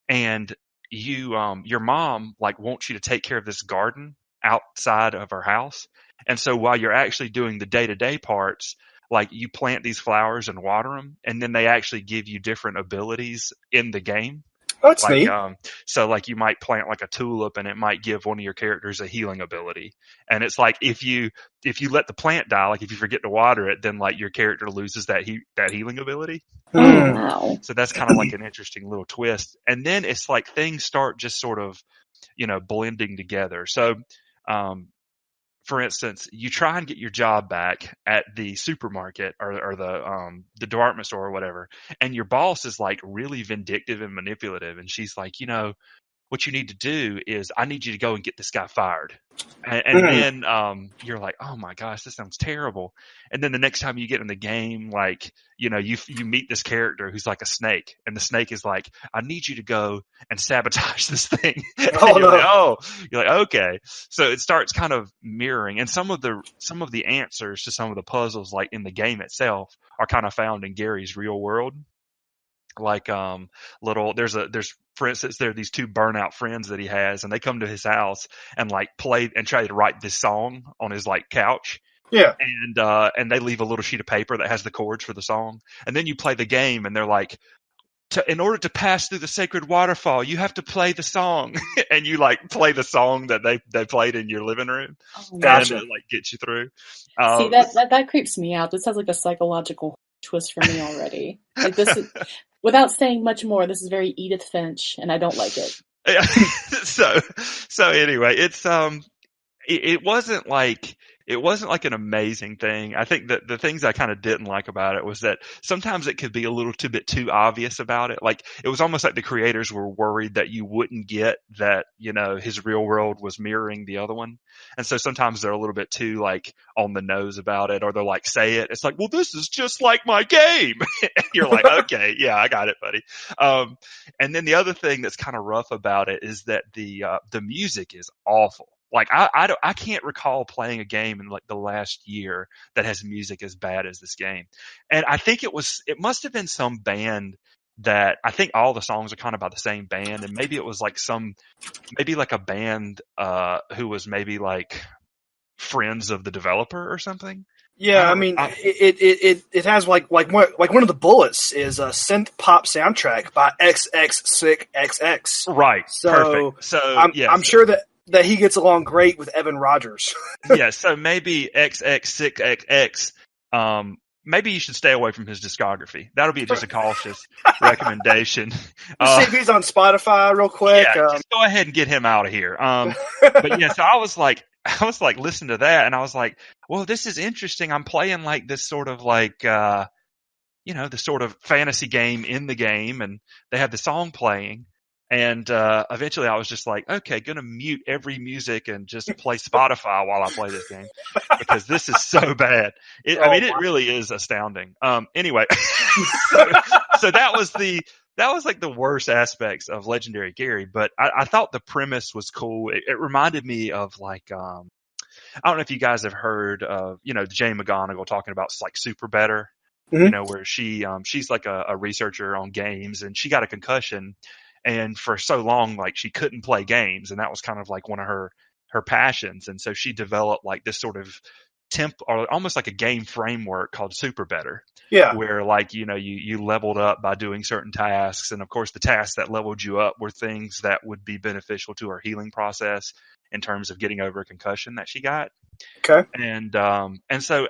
and your mom like wants you to take care of this garden outside of her house. And so while you're actually doing the day-to-day parts, like you plant these flowers and water them, and then they actually give you different abilities in the game. That's like, neat. So like you might plant like a tulip and it might give one of your characters a healing ability. And it's like if you let the plant die, like if you forget to water it, then like your character loses that healing ability. Oh, wow. So that's kind of like an interesting little twist. And then it's like things start just sort of, blending together. So, for instance, you try and get your job back at the supermarket or the department store or whatever, and your boss is like really vindictive and manipulative, and she's like, what you need to do is I need you to go and get this guy fired. And then you're like, oh my gosh, this sounds terrible. And then the next time you get in the game, like, you meet this character who's like a snake, and the snake is like, I need you to go and sabotage this thing. You're like, okay. So it starts kind of mirroring, and some of the answers to some of the puzzles like in the game itself are kind of found in Gary's real world. Like there's for instance, there are these two burnout friends that he has, and they come to his house and like play and try to write this song on his like couch. Yeah. And they leave a little sheet of paper that has the chords for the song. And then you play the game and they're like, in order to pass through the sacred waterfall, you have to play the song. And you like play the song that they played in your living room. Gotcha. And it like gets you through. See, that creeps me out. This has like a psychological twist for me already. Like this is, without saying much more, this is very Edith Finch, and I don't like it. So anyway, it's it wasn't like an amazing thing. I think that the things I kind of didn't like about it was that sometimes it could be a little bit too obvious about it. Like it was almost like the creators were worried that you wouldn't get that, his real world was mirroring the other one. And so sometimes they're a little bit too like on the nose about it, or they're like, say it. It's like, well, this is just like my game. And you're like, okay, yeah, I got it, buddy. And then the other thing that's kind of rough about it is that the music is awful. Like I can't recall playing a game in like the last year that has music as bad as this game. And I think it must have been some band that I think all the songs are kind of by the same band, and maybe it was like maybe like a band who was maybe like friends of the developer or something. Yeah, I mean, it has like one of the bullets is a synth pop soundtrack by XX. Right. So perfect. So I'm sure that he gets along great with Evan Rogers. Yeah. So maybe XX. Maybe you should stay away from his discography. That'll be just a cautious recommendation. See if he's on Spotify real quick. Yeah, just go ahead and get him out of here. But yeah, so I was like listening to that, and I was like, well, this is interesting. I'm playing like this sort of like, this sort of fantasy game in the game, and they have the song playing. And eventually I was just like, okay, gonna mute every music and just play Spotify while I play this game because this is so bad. It really is astounding. Anyway, so that was like the worst aspects of Legendary Gary, but I thought the premise was cool. It reminded me of like, I don't know if you guys have heard of, Jay McGonigal talking about like Super Better, where she's like a researcher on games, and she got a concussion. And for so long, like she couldn't play games, and that was kind of like one of her passions. And so she developed like this sort of or almost like a game framework called Super Better. Yeah. Where like, you leveled up by doing certain tasks. And of course the tasks that leveled you up were things that would be beneficial to her healing process in terms of getting over a concussion that she got. Okay. And so,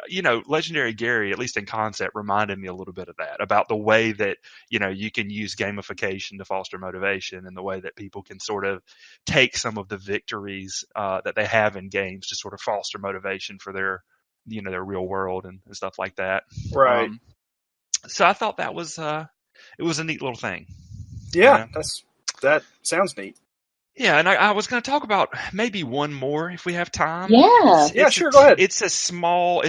Legendary Gary, at least in concept, reminded me a little bit of that, about the way that, you can use gamification to foster motivation, and the way that people can sort of take some of the victories that they have in games to sort of foster motivation for their real world and stuff like that. Right. So I thought that was, it was a neat little thing. Yeah, that sounds neat. Yeah, and I was going to talk about maybe one more if we have time. Yeah. Sure, go ahead. It's a small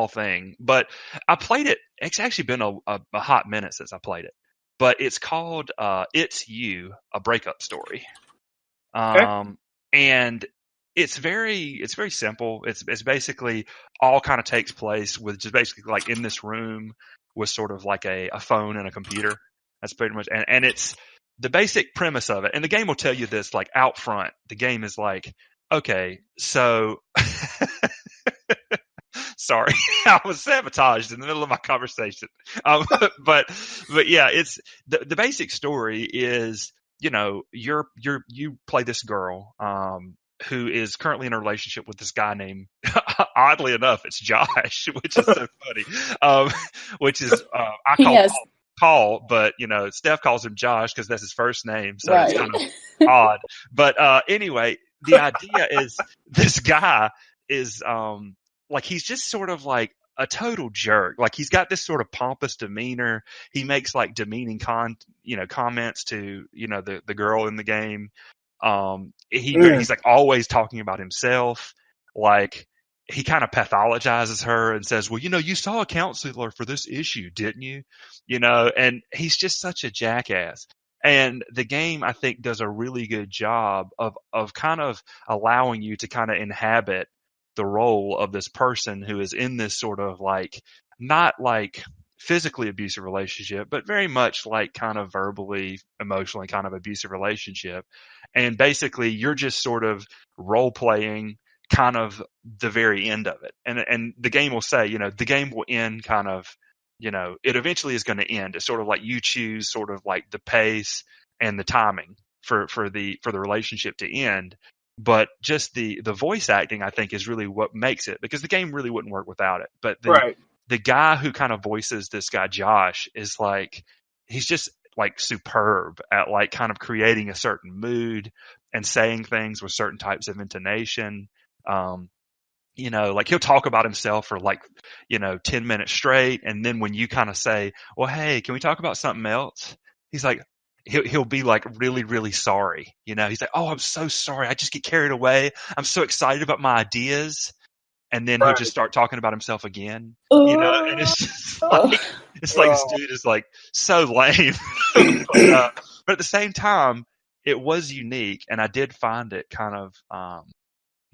thing, but I played it. It's actually been a hot minute since I played it, but it's called It's You, a Breakup Story. Okay. And it's very simple. It's basically all kind of takes place with just basically like in this room with sort of like a phone and a computer. That's pretty much, and it's the basic premise of it. And the game will tell you this like out front. The game is like, okay, so sorry, I was sabotaged in the middle of my conversation. But yeah, it's the basic story is, you play this girl, who is currently in a relationship with this guy named, oddly enough, it's Josh, which is so funny. Which is, I call Paul, but Steph calls him Josh because that's his first name, so It's kind of odd. But anyway, the idea is this guy is like, he's just sort of like a total jerk. Like, he's got this sort of pompous demeanor. He makes like demeaning comments to the girl in the game. He's like always talking about himself. Like, he kind of pathologizes her and says, well, you saw a counselor for this issue, didn't you? And he's just such a jackass. And the game, I think, does a really good job of kind of allowing you to kind of inhabit the role of this person who is in this sort of like, not like physically abusive relationship, but very much like kind of verbally, emotionally kind of abusive relationship. And basically you're just sort of role playing kind of the very end of it. And the game will say, the game will end kind of, it eventually is going to end. It's sort of like you choose sort of like the pace and the timing for the relationship to end. But just the voice acting, I think, is really what makes it, because the game really wouldn't work without it. But the guy who kind of voices this guy, Josh, is like, he's just like superb at like kind of creating a certain mood and saying things with certain types of intonation. Like he'll talk about himself for like, 10 minutes straight. And then when you kind of say, well, hey, can we talk about something else? He's like, he'll be like really, really sorry. He's like, oh, I'm so sorry. I just get carried away. I'm so excited about my ideas. And then he'll just start talking about himself again, and it's just like, this dude is like so lame. But at the same time, it was unique, and I did find it kind of,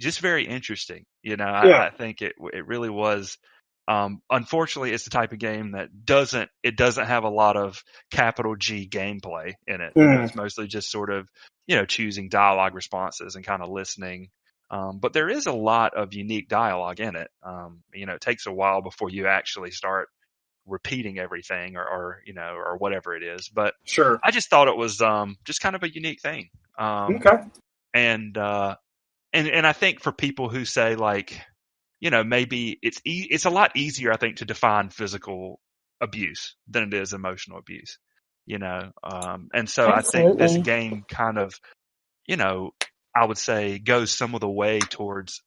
just very interesting. I think it really was Unfortunately, it's the type of game that doesn't have a lot of capital G gameplay in it. It's mostly just sort of, choosing dialogue responses and kind of listening. But there is a lot of unique dialogue in it. It takes a while before you actually start repeating everything or whatever it is. But sure, I just thought it was just kind of a unique thing. Okay. And I think for people who say like, maybe it's a lot easier, I think, to define physical abuse than it is emotional abuse, and so I think this game kind of, I would say goes some of the way towards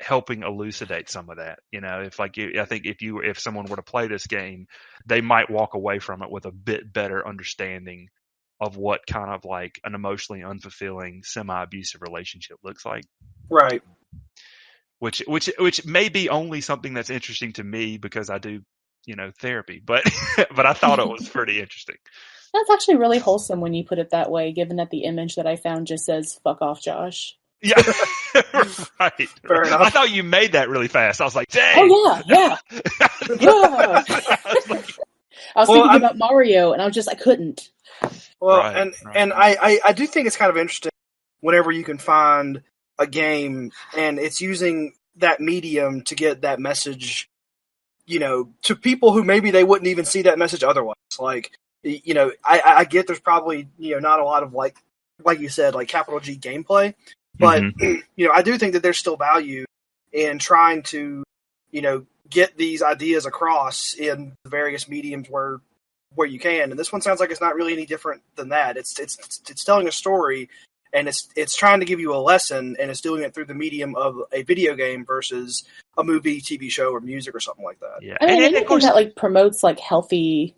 helping elucidate some of that. I think if someone were to play this game, they might walk away from it with a bit better understanding of what kind of like an emotionally unfulfilling semi-abusive relationship looks like. Right. Which may be only something that's interesting to me because I do, therapy, but I thought it was pretty interesting. That's actually really wholesome when you put it that way, given that the image that I found just says, "Fuck off, Josh." Yeah, right. Fair enough. I thought you made that really fast. I was like, dang. Oh, yeah. Yeah. I was thinking about Mario, and I couldn't. Well, and I do think it's kind of interesting whenever you can find a game and it's using that medium to get that message, to people who maybe they wouldn't even see that message otherwise. Like, I get there's probably, not a lot of like you said, like capital G gameplay, but, I do think that there's still value in trying to, get these ideas across in the various mediums where you can. And this one sounds like it's not really any different than that. It's telling a story, and it's trying to give you a lesson, and it's doing it through the medium of a video game versus a movie, TV show, or music or something like that. Yeah, I mean, anything that like promotes like healthy,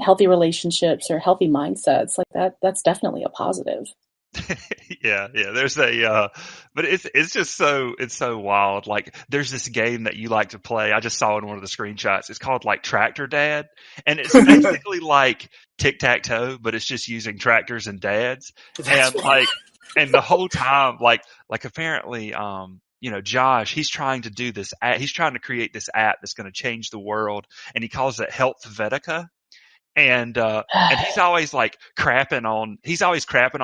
healthy relationships or healthy mindsets like that. That's definitely a positive. Yeah. There's but it's just it's so wild. Like there's this game that you like to play. I just saw in one of the screenshots. It's called like Tractor Dad, and it's basically like tic-tac-toe, but it's just using tractors and dads. And the whole time, like apparently, Josh, he's trying to do this. He's trying to create this app that's going to change the world, and he calls it Health Vetica. And he's always like crapping on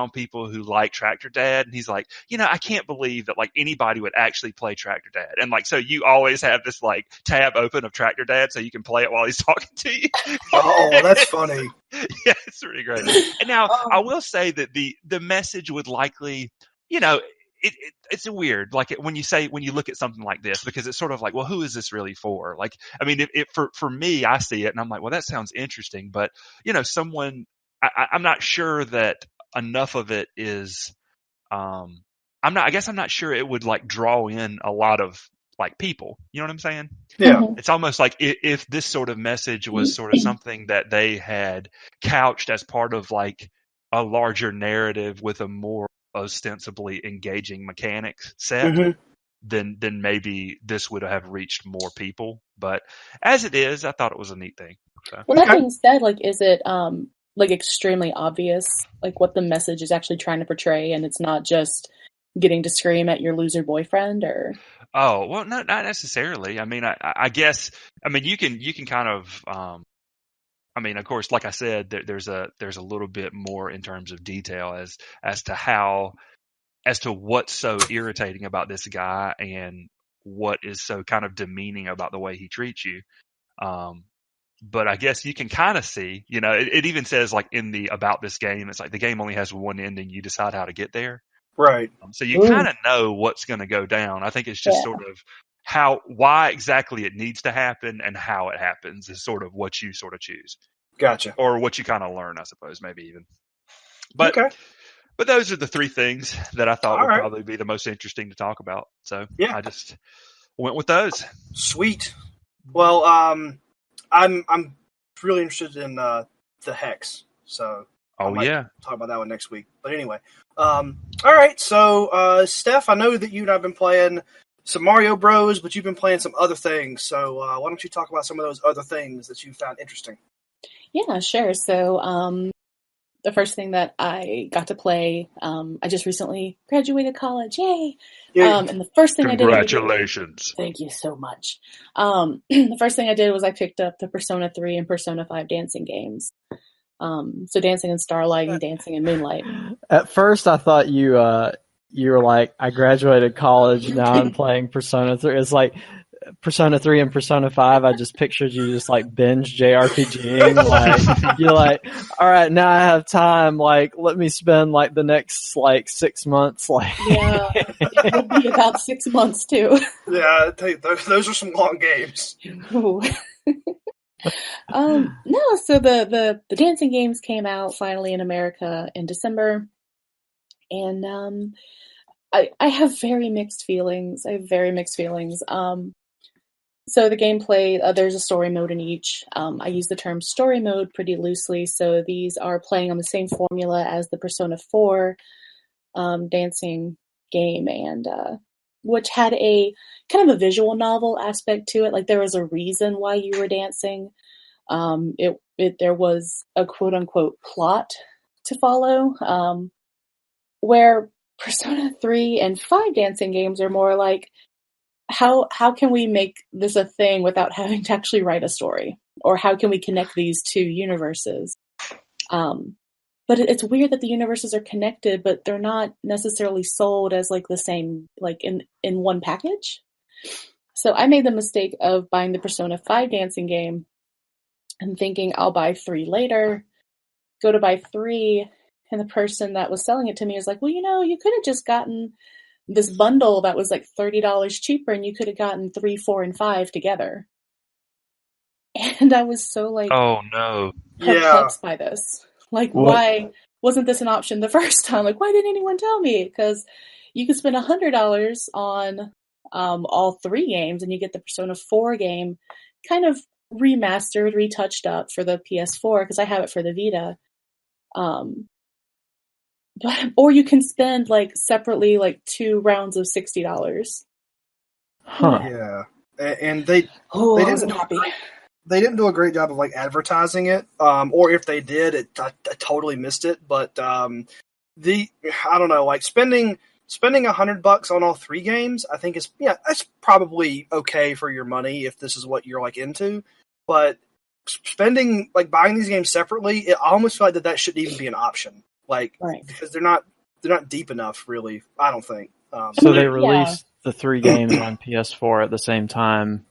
people who like Tractor Dad. And he's like, I can't believe that like anybody would actually play Tractor Dad. And like, so you always have this like tab open of Tractor Dad so you can play it while he's talking to you. Oh, that's funny. Yeah, it's really great. And now I will say that the message would likely, it's weird. Like when you look at something like this, because it's sort of like, well, who is this really for? Like, I mean, for me, I see it and I'm like, well, that sounds interesting, but I'm not sure that enough of it is, I'm not sure it would like draw in a lot of like people. You know what I'm saying? Yeah. It's almost like if this sort of message was sort of something that they had couched as part of like a larger narrative with a more ostensibly engaging mechanics set, then maybe this would have reached more people. But as it is, I thought it was a neat thing. So. Well, that being said, like, is it like extremely obvious, like what the message is actually trying to portray, and it's not just getting to scream at your loser boyfriend, or? Oh well, not necessarily. I mean, I guess. I mean, you can kind of. I mean, of course, like I said, there's a little bit more in terms of detail as to what's so irritating about this guy and what is so kind of demeaning about the way he treats you. But I guess you can kind of see, it even says like in the about this game, it's like the game only has one ending. You decide how to get there. Right. So you kind of know what's going to go down. I think it's just sort of why exactly it needs to happen and how it happens is sort of what you sort of choose. Gotcha. Or what you kind of learn, I suppose, maybe even. But those are the three things that I thought would probably be the most interesting to talk about. So I just went with those. Sweet. Well, I'm really interested in the Hex. So I might talk about that one next week. But anyway, all right. So Steph, I know that you and I've been playing some Mario Bros, but you've been playing some other things. So why don't you talk about some of those other things that you found interesting? Yeah, sure. So the first thing that I got to play, I just recently graduated college, yay! And the first thing I did, congratulations. Thank you so much. The first thing I did was I picked up the Persona 3 and Persona 5 dancing games. So dancing in Starlight and dancing in Moonlight. At first, I thought you were like, I graduated college, now I'm playing Persona 3. It's like Persona 3 and Persona 5, I just pictured you just like binge JRPGing. Like, you're like, all right, now I have time. Like, let me spend like the next like 6 months. Like, yeah, it would be about 6 months too. Yeah, those are some long games. No, so the dancing games came out finally in America in December, and I have very mixed feelings. So the gameplay, there's a story mode in each. I use the term story mode pretty loosely, so these are playing on the same formula as the Persona 4 dancing game, and which had a kind of a visual novel aspect to it. Like, there was a reason why you were dancing. There was a quote-unquote plot to follow, where Persona 3 and 5 dancing games are more like, how can we make this a thing without having to actually write a story? Or how can we connect these two universes? But it's weird that the universes are connected, but they're not necessarily sold as like the same, like in one package. So I made the mistake of buying the Persona 5 dancing game and thinking I'll buy 3 later, go to buy 3, and the person that was selling it to me was like, well, you could have just gotten this bundle that was like $30 cheaper, and you could have gotten 3, 4, and 5 together. And I was so like, oh no, perplexed by this. Like, why wasn't this an option the first time? Like, why didn't anyone tell me? Because you could spend $100 on all 3 games, and you get the Persona 4 game kind of remastered, retouched up for the PS4, because I have it for the Vita. Or you can spend like separately like 2 rounds of $60. huh? Yeah, and they didn't do a great job of like advertising it, or if they did, I totally missed it. But I don't know, like spending $100 on all 3 games, I think that's probably okay for your money if this is what you're like into. But buying these games separately, I almost feel like that shouldn't even be an option. Like, right. Because they're not deep enough, really. I don't think. So they released the 3 games on PS4 at the same time,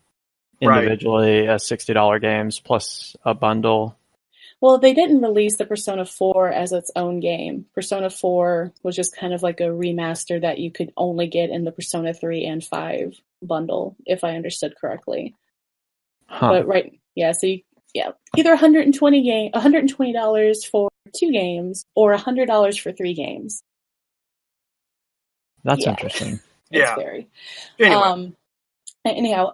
individually, as $60 games plus a bundle. Well, they didn't release the Persona 4 as its own game. Persona 4 was just kind of like a remaster that you could only get in the Persona 3 and 5 bundle, if I understood correctly. Huh. But so either $120 for 2 games or $100 for 3 games. That's interesting. It's very. Anyway.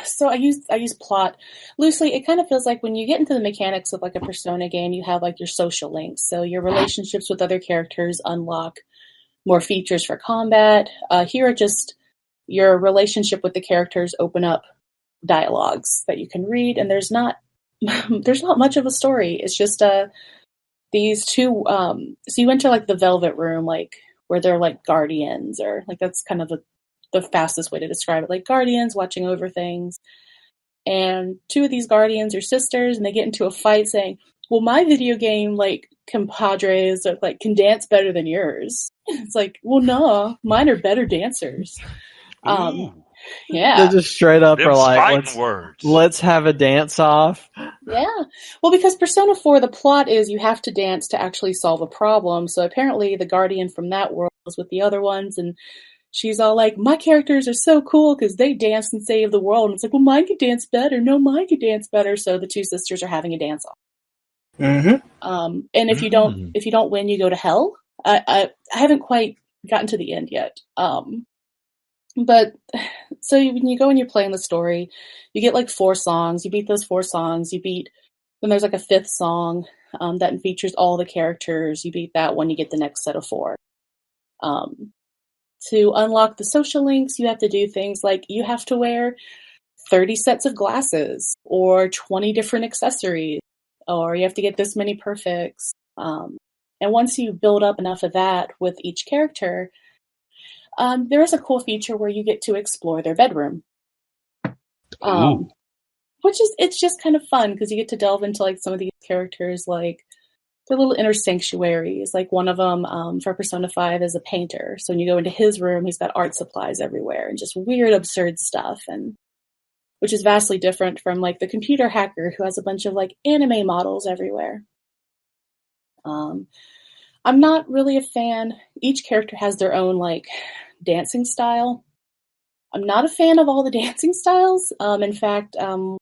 So I use plot loosely. It kind of feels like when you get into the mechanics of like a Persona game, you have like your social links. So your relationships with other characters unlock more features for combat. Here are just your relationship with the characters open up dialogues that you can read, and there's not much of a story. It's just these 2 so you enter like the Velvet Room, like where they're like guardians, or like that's kind of the fastest way to describe it, like guardians watching over things. And 2 of these guardians are sisters, and they get into a fight saying, well, my video game like compadres like can dance better than yours. It's like, well, no, mine are better dancers. Yeah. They just straight up are like, let's have a dance off. Yeah. Well, because Persona 4, the plot is you have to dance to actually solve a problem. So apparently the guardian from that world was with the other ones, and she's all like, my characters are so cool because they dance and save the world. And it's like, well, mine could dance better. No, mine could dance better. So the 2 sisters are having a dance off. Mm-hmm. And if you don't win, you go to hell. I haven't quite gotten to the end yet. But so when you go and you're playing the story, you get like 4 songs. You beat those 4 songs. Then there's like a 5th song that features all the characters. You beat that one, you get the next set of 4. To unlock the social links, you have to do things like you have to wear 30 sets of glasses or 20 different accessories, or you have to get this many perfects. And once you build up enough of that with each character, there is a cool feature where you get to explore their bedroom. It's just kind of fun because you get to delve into like some of these characters, like their little inner sanctuaries. Like one of them for Persona 5 is a painter. So when you go into his room, he's got art supplies everywhere and just weird, absurd stuff. And which is vastly different from like the computer hacker who has a bunch of like anime models everywhere. I'm not really a fan. Each character has their own like dancing style. I'm not a fan of all the dancing styles. In fact, so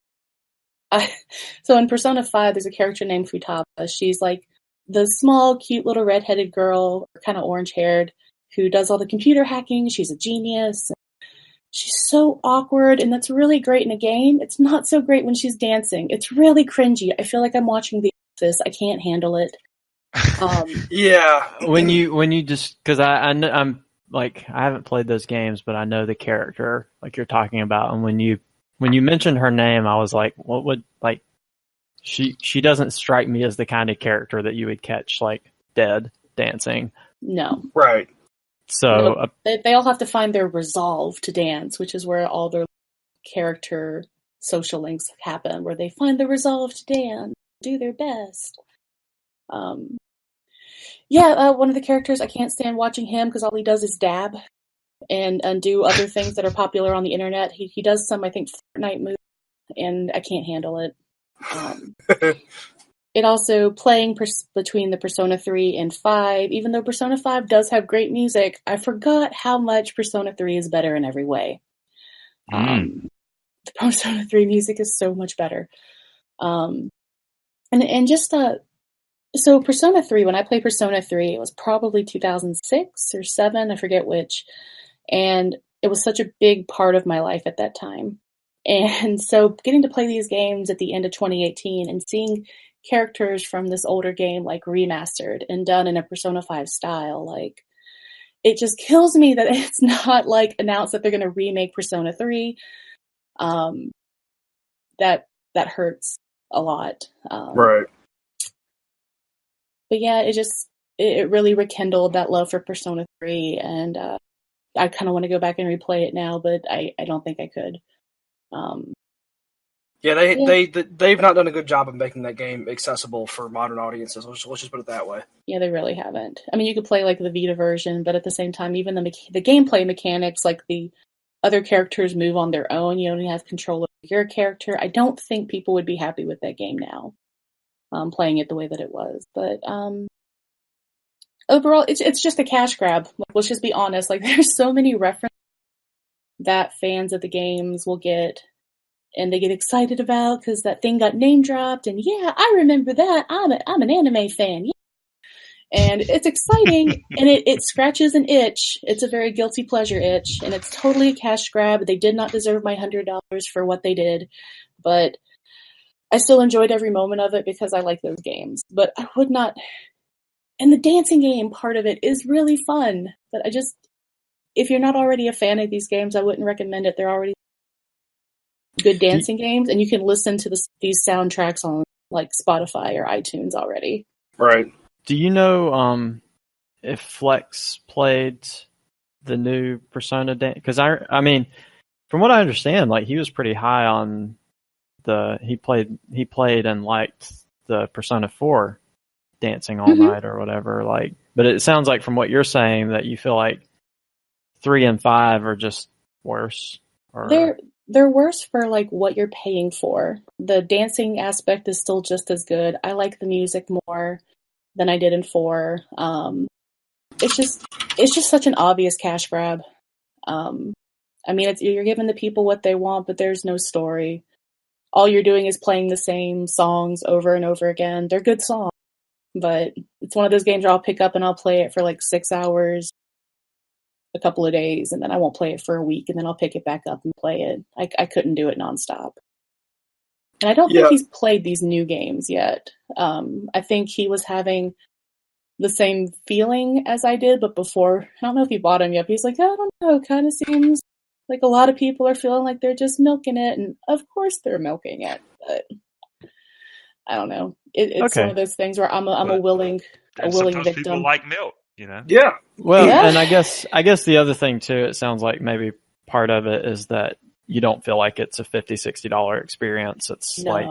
in Persona 5, there's a character named Futaba. She's like the small, cute little redheaded girl, kind of orange-haired, who does all the computer hacking. She's a genius. She's so awkward, and that's really great in a game. It's not so great when she's dancing. It's really cringy. I feel like I'm watching The Office. I can't handle it. Yeah. When you just, because I'm like, I haven't played those games, but I know the character like you're talking about, and when you mentioned her name, I was like, what would like she doesn't strike me as the kind of character that you would catch like dead dancing. No. Right. So they all have to find their resolve to dance, which is where all their character social links happen, where they find the resolve to dance, do their best. One of the characters, I can't stand watching him because all he does is dab and do other things that are popular on the internet. He does some, I think, Fortnite moves, and I can't handle it. It also playing between the Persona 3 and 5, even though Persona 5 does have great music, I forgot how much Persona 3 is better in every way. The Persona 3 music is so much better. So Persona 3, when I played Persona 3, it was probably 2006 or 7, I forget which, and it was such a big part of my life at that time. And so getting to play these games at the end of 2018 and seeing characters from this older game like remastered and done in a Persona 5 style, like it just kills me that it's not like announced that they're going to remake Persona 3. That hurts a lot. Right. But yeah, it really rekindled that love for Persona 3, and I kind of want to go back and replay it now, but I don't think I could. They've not done a good job of making that game accessible for modern audiences. Let's just put it that way. Yeah, they really haven't. I mean, you could play like the Vita version, but at the same time, even the gameplay mechanics, like the other characters move on their own. You only have control of your character. I don't think people would be happy with that game now, playing it the way that it was. But overall, it's just a cash grab. Like, let's just be honest. Like, there's so many references that fans of the games will get, and they get excited about because that thing got name dropped, and yeah, I remember that. I'm an anime fan, yeah. And it's exciting, and it scratches an itch. It's a very guilty pleasure itch, and it's totally a cash grab. They did not deserve my $100 for what they did, but I still enjoyed every moment of it because I like those games. But I would not. And the dancing game part of it is really fun, but if you're not already a fan of these games, I wouldn't recommend it. They're already good dancing games, and you can listen to these soundtracks on like Spotify or iTunes already. Right. Do you know if Flex played the new Persona dance? Because I mean, from what I understand, like he was pretty high on he played and liked the Persona 4 dancing all night or whatever. Like, but it sounds like from what you're saying that you feel like 3 and 5 are just worse. They're worse for like what you're paying for. The dancing aspect is still just as good. I like the music more than I did in 4. It's just such an obvious cash grab. I mean, you're giving the people what they want, but there's no story. All you're doing is playing the same songs over and over again. They're good songs, but it's one of those games where I'll pick up and I'll play it for like 6 hours, a couple of days, and then I won't play it for a week, and then I'll pick it back up and play it. I couldn't do it nonstop. And I don't think he's played these new games yet. I think he was having the same feeling as I did, but before, I don't know if he bought him yet, but he's like, I don't know, it kind of seems like a lot of people are feeling like they're just milking it, and of course they're milking it, but I don't know. it's one of those things where I'm a willing sometimes victim. people like milk, Yeah. Well, Yeah. and I guess the other thing too, it sounds like maybe part of it is that you don't feel like it's a $50-$60 experience. It's like,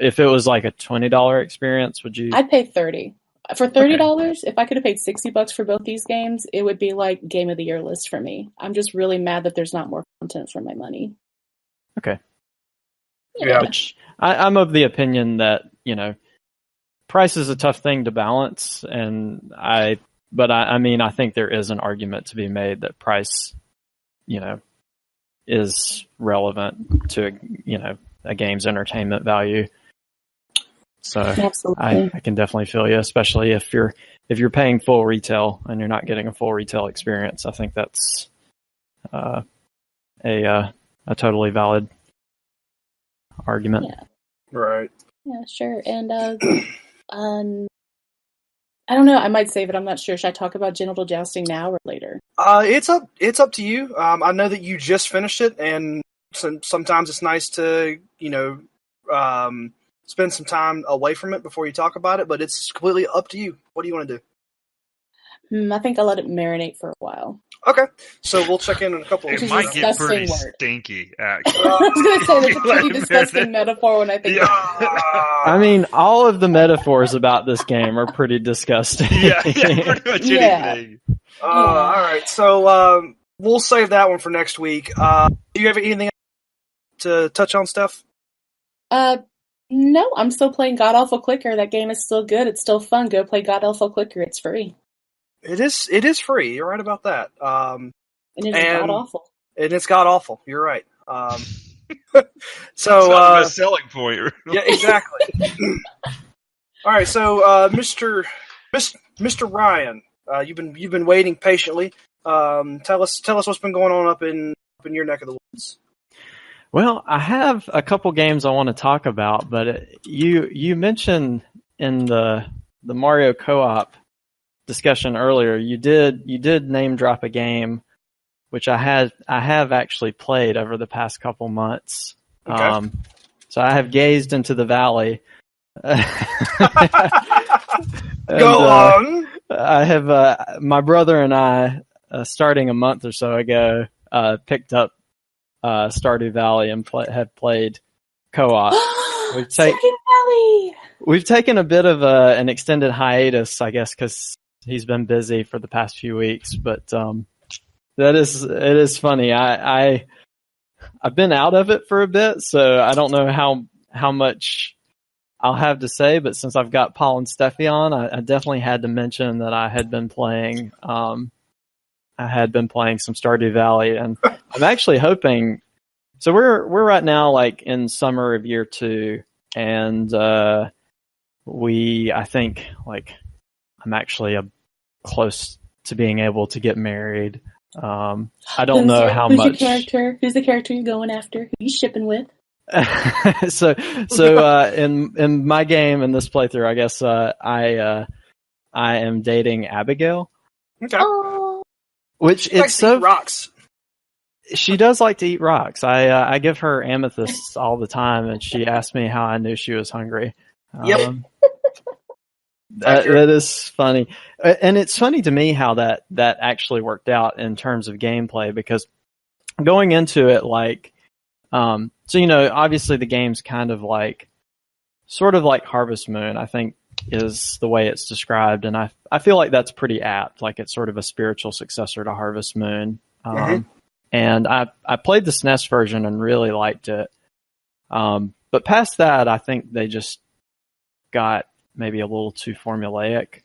if it was like a $20 experience, would you? I'd pay $30 for $30. If I could have paid $60 for both these games, it would be like game of the year list for me. I'm just really mad that there's not more content for my money. Okay. Yeah. Which I'm of the opinion that price is a tough thing to balance, and I think there is an argument to be made that price, is relevant to a game's entertainment value. So Absolutely. I can definitely feel you, especially if you're paying full retail and you're not getting a full retail experience. I think that's a totally valid argument. Yeah. Right. Yeah, sure. And I don't know. I might save it. I'm not sure. Should I talk about genital jousting now or later? It's up to you. I know that you just finished it, and sometimes it's nice to spend some time away from it before you talk about it. But it's completely up to you. What do you want to do? I think I'll let it marinate for a while. Okay, so we'll check in a couple. It Which is might a get pretty disgusting word. stinky, actually. I was going to say that's a Let pretty it disgusting marinate. metaphor when I think I mean, all of the metaphors about this game are pretty disgusting. Yeah, pretty much anything. All right, so we'll save that one for next week. Do you have anything to touch on, Steph? No, I'm still playing God Awful Clicker. That game is still good. It's still fun. Go play God Awful Clicker. It's free. It is free. You're right about that. And it's God awful. And it's God awful. You're right. So That's not the best selling point. Yeah, exactly. All right, so Mr. Ryan, you've been waiting patiently. Tell us what's been going on up in your neck of the woods. Well, I have a couple games I want to talk about, but you mentioned in the Mario co-op discussion earlier, you did name drop a game which I have actually played over the past couple months. Okay. So I have gazed into the valley. And, Go on. I have my brother and I, starting a month or so ago, picked up Stardew Valley and have played co-op. We've taken a bit of an extended hiatus, I guess, because he's been busy for the past few weeks. But it is funny. I've been out of it for a bit, so I don't know how much I'll have to say. But since I've got Paul and Steffi on, I definitely had to mention that I had been playing. I had been playing some Stardew Valley, and I'm actually hoping. So we're right now like in summer of year 2, and I think like I'm actually close to being able to get married. I don't know how much. Who's your character? Who's the character you're going after? Who you shipping with? So in my game in this playthrough, I guess I am dating Abigail. Okay. Oh. Which She likes to eat rocks. She does like to eat rocks. I give her amethysts all the time, and she asked me how I knew she was hungry. Yep. That is funny. And it's funny to me how that actually worked out in terms of gameplay, because going into it, like, so, obviously the game's kind of like, sort of like Harvest Moon, I think is the way it's described. And I feel like that's pretty apt. Like it's sort of a spiritual successor to Harvest Moon. And I played the SNES version and really liked it. But past that, I think they just got maybe a little too formulaic.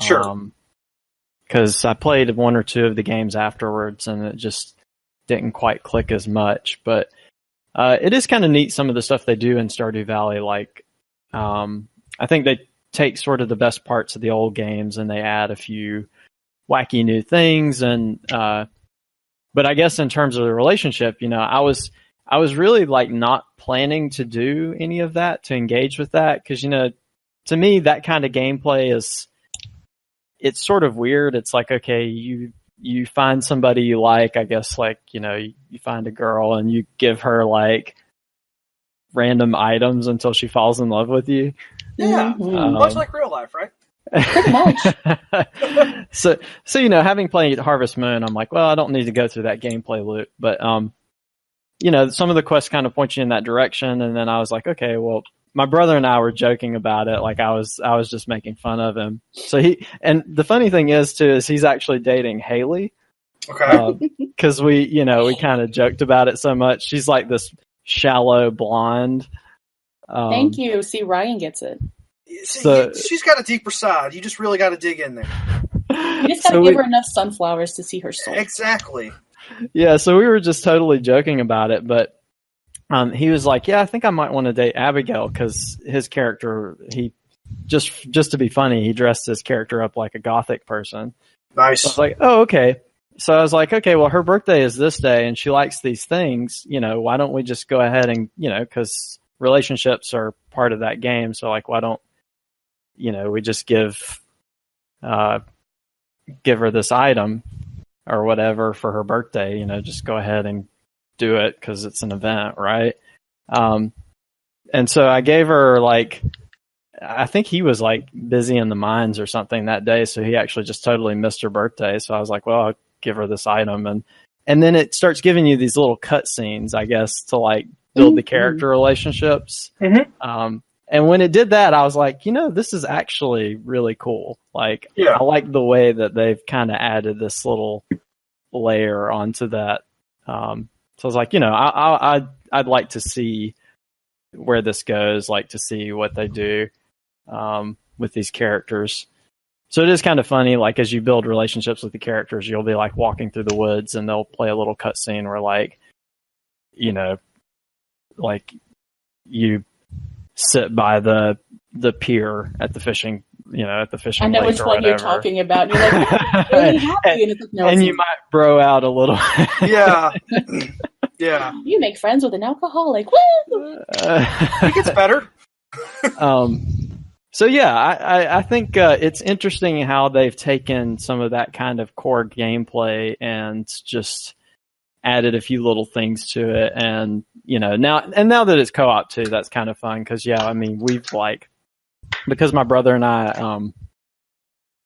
Sure. Because I played 1 or 2 of the games afterwards, and it just didn't quite click as much. But it is kind of neat, some of the stuff they do in Stardew Valley. Like, I think they take sort of the best parts of the old games and they add a few wacky new things. And but I guess in terms of the relationship, I was really like not planning to do any of that, to engage with that, because to me that kind of gameplay it's sort of weird. It's like, okay, you find somebody you like, I guess, like, you find a girl and you give her like random items until she falls in love with you. Yeah, Mhm. much like real life, right? Pretty much. so having played Harvest Moon, I'm like, well, I don't need to go through that gameplay loop, but some of the quests kind of point you in that direction, and then I was like, okay, well, my brother and I were joking about it, like I was just making fun of him. So and the funny thing is he's actually dating Haley. Okay. Because we kind of joked about it so much. She's like this shallow blonde. Thank you. See, Ryan gets it. She's got a deeper side. You just really got to dig in there. You just got to give her enough sunflowers to see her soul. Exactly. Yeah, so we were just totally joking about it, but he was like, yeah, I think I might want to date Abigail, because his character, he just to be funny, he dressed his character up like a gothic person. Nice. So I was like, oh, okay. So I was like, okay, well, her birthday is this day and she likes these things, why don't we just go ahead and, because relationships are part of that game. So like, why don't, we just give her this item or whatever for her birthday, just go ahead and do it because it's an event, right? And so I gave her I think he was busy in the mines or something that day. So he actually just totally missed her birthday. So I was like, well, I'll give her this item. And then it starts giving you these little cutscenes, I guess, to build the character relationships. Mm-hmm. And when it did that, I was like, this is actually really cool. I like the way that they've kind of added this little layer onto that. So I was like, I'd like to see where this goes, to see what they do with these characters. So it is kind of funny, as you build relationships with the characters, you'll be walking through the woods and they'll play a little cutscene where you sit by the pier at the fishing, at the fishing I know lake which or one whatever. you're talking about. You're like, really happy. And it's like, no, and you might bro out a little. Yeah. Yeah. You make friends with an alcoholic. Woo! It gets better. So yeah, I think it's interesting how they've taken some of that kind of core gameplay and just added a few little things to it, and now that it's co-op too, that's kind of fun because we've because my brother and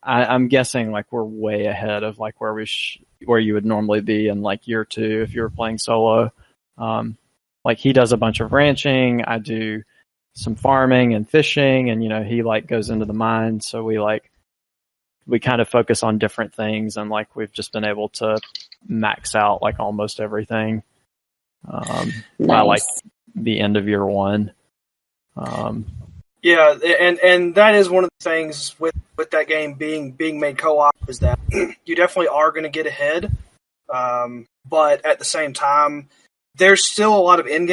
I'm guessing we're way ahead of where you would normally be in year 2 if you were playing solo. He does a bunch of ranching, I do some farming and fishing, and he goes into the mines, so we kind of focus on different things, and we've just been able to max out almost everything by the end of year 1. Yeah, and that is one of the things with that game being made co-op is that you definitely are going to get ahead, but at the same time, there's still a lot of end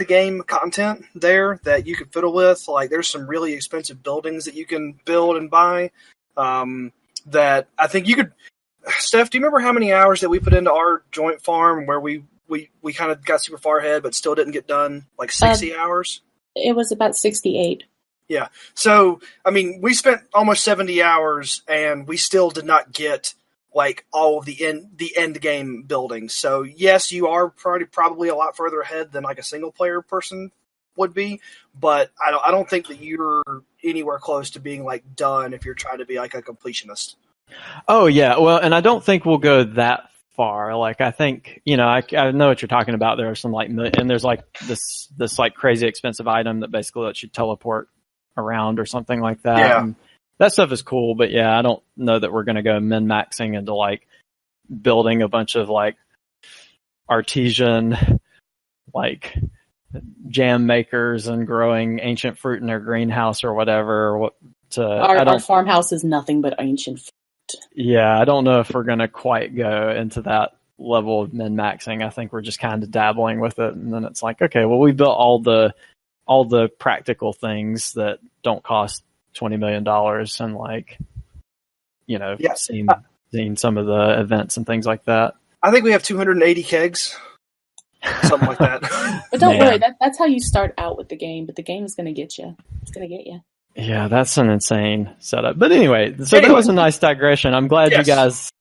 game content there that you can fiddle with. There's some really expensive buildings that you can build and buy that I think you could. Steph, do you remember how many hours that we put into our joint farm where we kind of got super far ahead but still didn't get done? 60 hours? It was about 68. Yeah. So, we spent almost 70 hours and we still did not get all of the end game buildings. So yes, you are probably a lot further ahead than a single player person would be, but I don't think that you're anywhere close to being done if you're trying to be a completionist. Oh yeah, well, and I don't think we'll go that far. I think I know what you're talking about. There are some and there's this crazy expensive item that basically lets you teleport around or something like that. Yeah. And that stuff is cool, but yeah, I don't know that we're going to go min-maxing into building a bunch of artesian jam makers and growing ancient fruit in their greenhouse or whatever. Our farmhouse is nothing but ancient fruit. Yeah, I don't know if we're going to quite go into that level of min-maxing. I think we're just kind of dabbling with it, and then it's okay, well, we built all the practical things that don't cost $20 million and seeing some of the events and things like that. I think we have 280 kegs, something like that. But don't worry, that's how you start out with the game. But the game is going to get you. It's going to get you. Yeah, that's an insane setup. But anyway, that was a nice digression. I'm glad you guys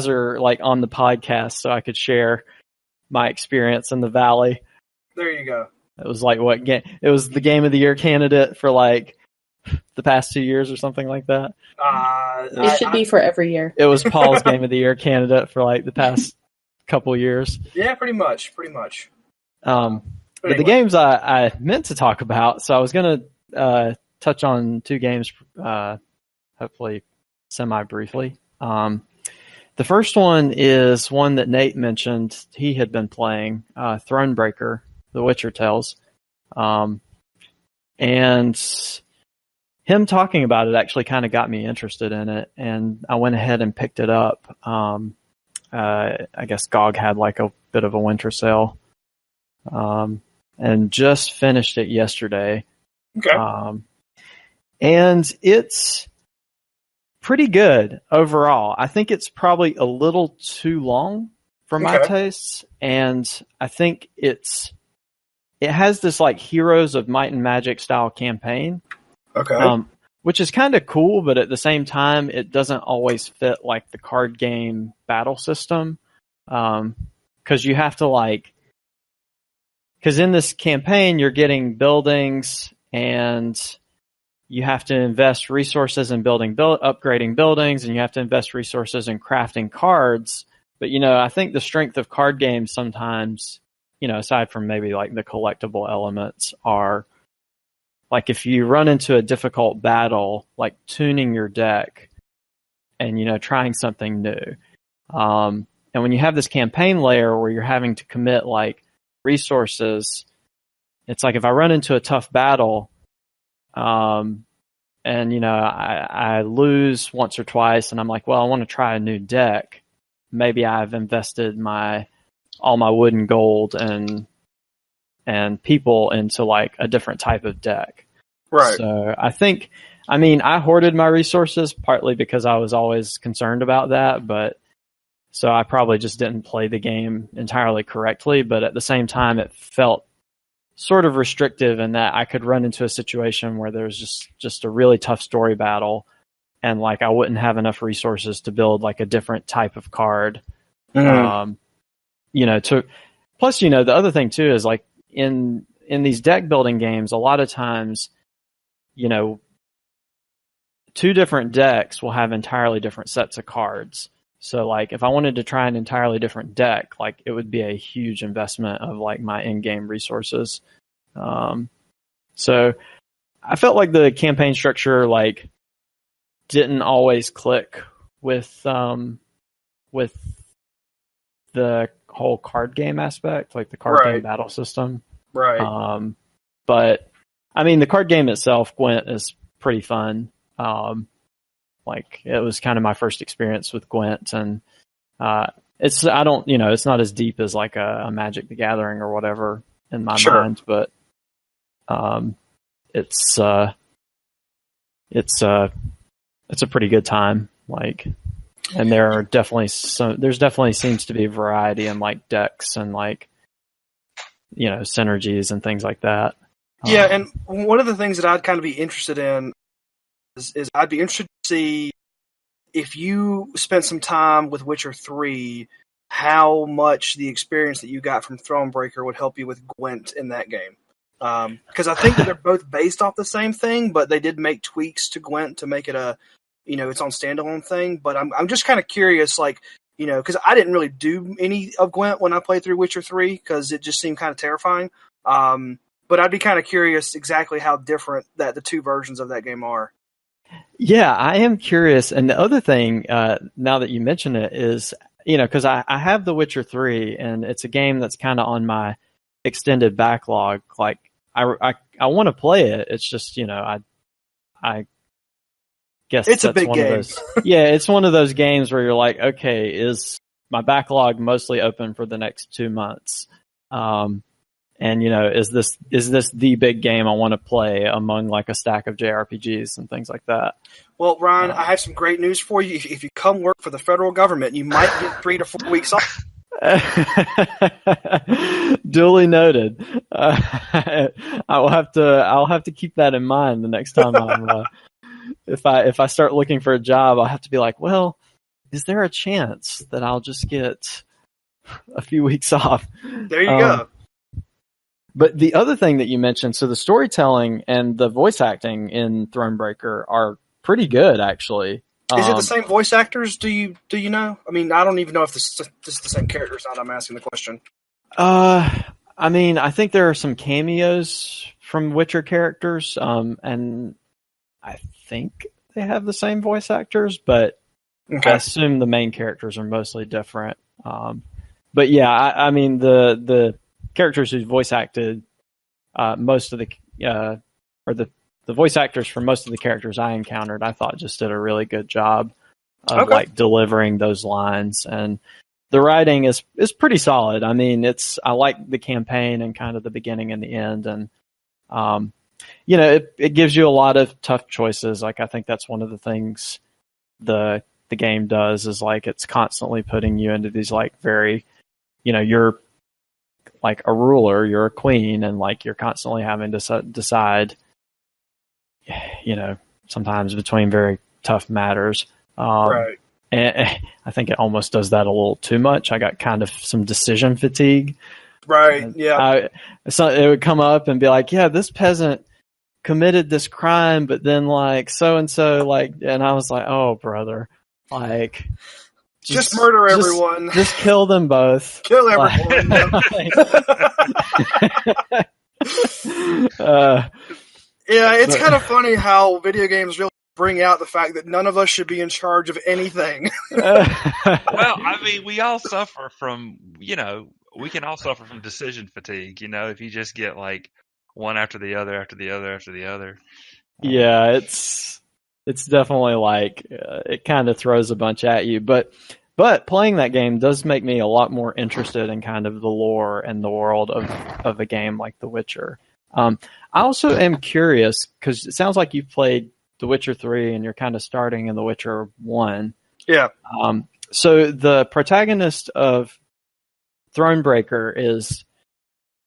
are on the podcast, so I could share my experience in the valley. There you go. It was like what game? It was the Game of the Year candidate for like the past 2 years or something like that. It should be for every year. It was Paul's Game of the Year candidate for like the past couple years. Yeah, pretty much. But the games I meant to talk about, so I was going to touch on 2 games, hopefully semi-briefly. The first one is one that Nate mentioned he had been playing, Thronebreaker, The Witcher Tales. And him talking about it actually kind of got me interested in it, and I went ahead and picked it up. I guess GOG had like a bit of a winter sale, and just finished it yesterday. Okay. And it's pretty good overall. I think it's probably a little too long for my tastes, and I think it has this like Heroes of Might and Magic style campaign. Okay. Which is kind of cool, but at the same time, it doesn't always fit like the card game battle system. Because you have to because in this campaign, you're getting buildings and you have to invest resources in upgrading buildings, and you have to invest resources in crafting cards. But, I think the strength of card games sometimes, aside from maybe like the collectible elements, are like if you run into a difficult battle, like tuning your deck and, trying something new. And when you have this campaign layer where you're having to commit like resources, it's like if I run into a tough battle, and I lose once or twice, and I'm like, well, I want to try a new deck. Maybe I've invested all my wood and gold and people into like a different type of deck. Right. So I hoarded my resources partly because I was always concerned about that, but so I probably just didn't play the game entirely correctly, but at the same time it felt sort of restrictive in that I could run into a situation where there's just a really tough story battle, and like I wouldn't have enough resources to build like a different type of card. Plus, the other thing too is like in these deck building games, a lot of times, 2 different decks will have entirely different sets of cards. So like if I wanted to try an entirely different deck, like it would be a huge investment of like my in-game resources. So I felt like the campaign structure like didn't always click with the whole card game aspect, like the card game battle system. Right. But the card game itself, Gwent, is pretty fun. Like it was kind of my first experience with Gwent, and it's not as deep as like a Magic the Gathering or whatever in my mind, but it's a pretty good time. Like, and there's definitely seems to be a variety in like decks and like synergies and things like that. Yeah, and one of the things that I'd kind of be interested in is I'd be interested to see if you spent some time with Witcher 3, how much the experience that you got from Thronebreaker would help you with Gwent in that game. Because I think that they're both based off the same thing, but they did make tweaks to Gwent to make it its own standalone thing. But I'm just kind of curious, like, because I didn't really do any of Gwent when I played through Witcher 3, because it just seemed kind of terrifying. But I'd be kind of curious exactly how different that the 2 versions of that game are. Yeah, I am curious. And the other thing, now that you mention it, is, because I have The Witcher 3, and it's a game that's kind of on my extended backlog. Like, I want to play it. It's just, I guess it's that's a big one game. Of those. Yeah, it's one of those games where you're like, okay, is my backlog mostly open for the next 2 months? And is this the big game I want to play among like a stack of JRPGs and things like that? Well, Ryan, I have some great news for you. If you come work for the federal government, you might get 3 to 4 weeks off. Duly noted. I'll have to keep that in mind the next time I'm if I start looking for a job. I'll have to be like, well, is there a chance that I'll just get a few weeks off? There you go. But the other thing that you mentioned, so the storytelling and the voice acting in Thronebreaker are pretty good, actually. Is it the same voice actors? Do you know? I mean, I don't even know if this is the same characters. Now that I'm asking the question. I mean, I think there are some cameos from Witcher characters, and I think they have the same voice actors, but I assume the main characters are mostly different. But yeah, I mean the characters who voice acted most of the voice actors for most of the characters I encountered, I thought just did a really good job of like delivering those lines, and the writing is pretty solid. I mean, I like the campaign and kind of the beginning and the end, and you know, it gives you a lot of tough choices. Like I think that's one of the things the game does is like it's constantly putting you into these like very, you know, you're like a ruler, you're a queen, and like you're constantly having to decide, you know, sometimes between very tough matters. Right. And I think it almost does that a little too much. I got kind of some decision fatigue. Right. Yeah. So it would come up and be like, yeah, this peasant committed this crime, but then like so and so, like, and I was like, oh brother, like just murder everyone. Just kill them both. Kill everyone. Yeah, it's kind of funny how video games really bring out the fact that none of us should be in charge of anything. Well, I mean, we all suffer from, you know, we can all suffer from decision fatigue, you know, if you just get like one after the other, after the other, after the other. Yeah, it's definitely like it kind of throws a bunch at you, but playing that game does make me a lot more interested in kind of the lore and the world of a game like The Witcher. I also am curious because it sounds like you've played The Witcher 3 and you're kind of starting in The Witcher 1. Yeah. So the protagonist of Thronebreaker is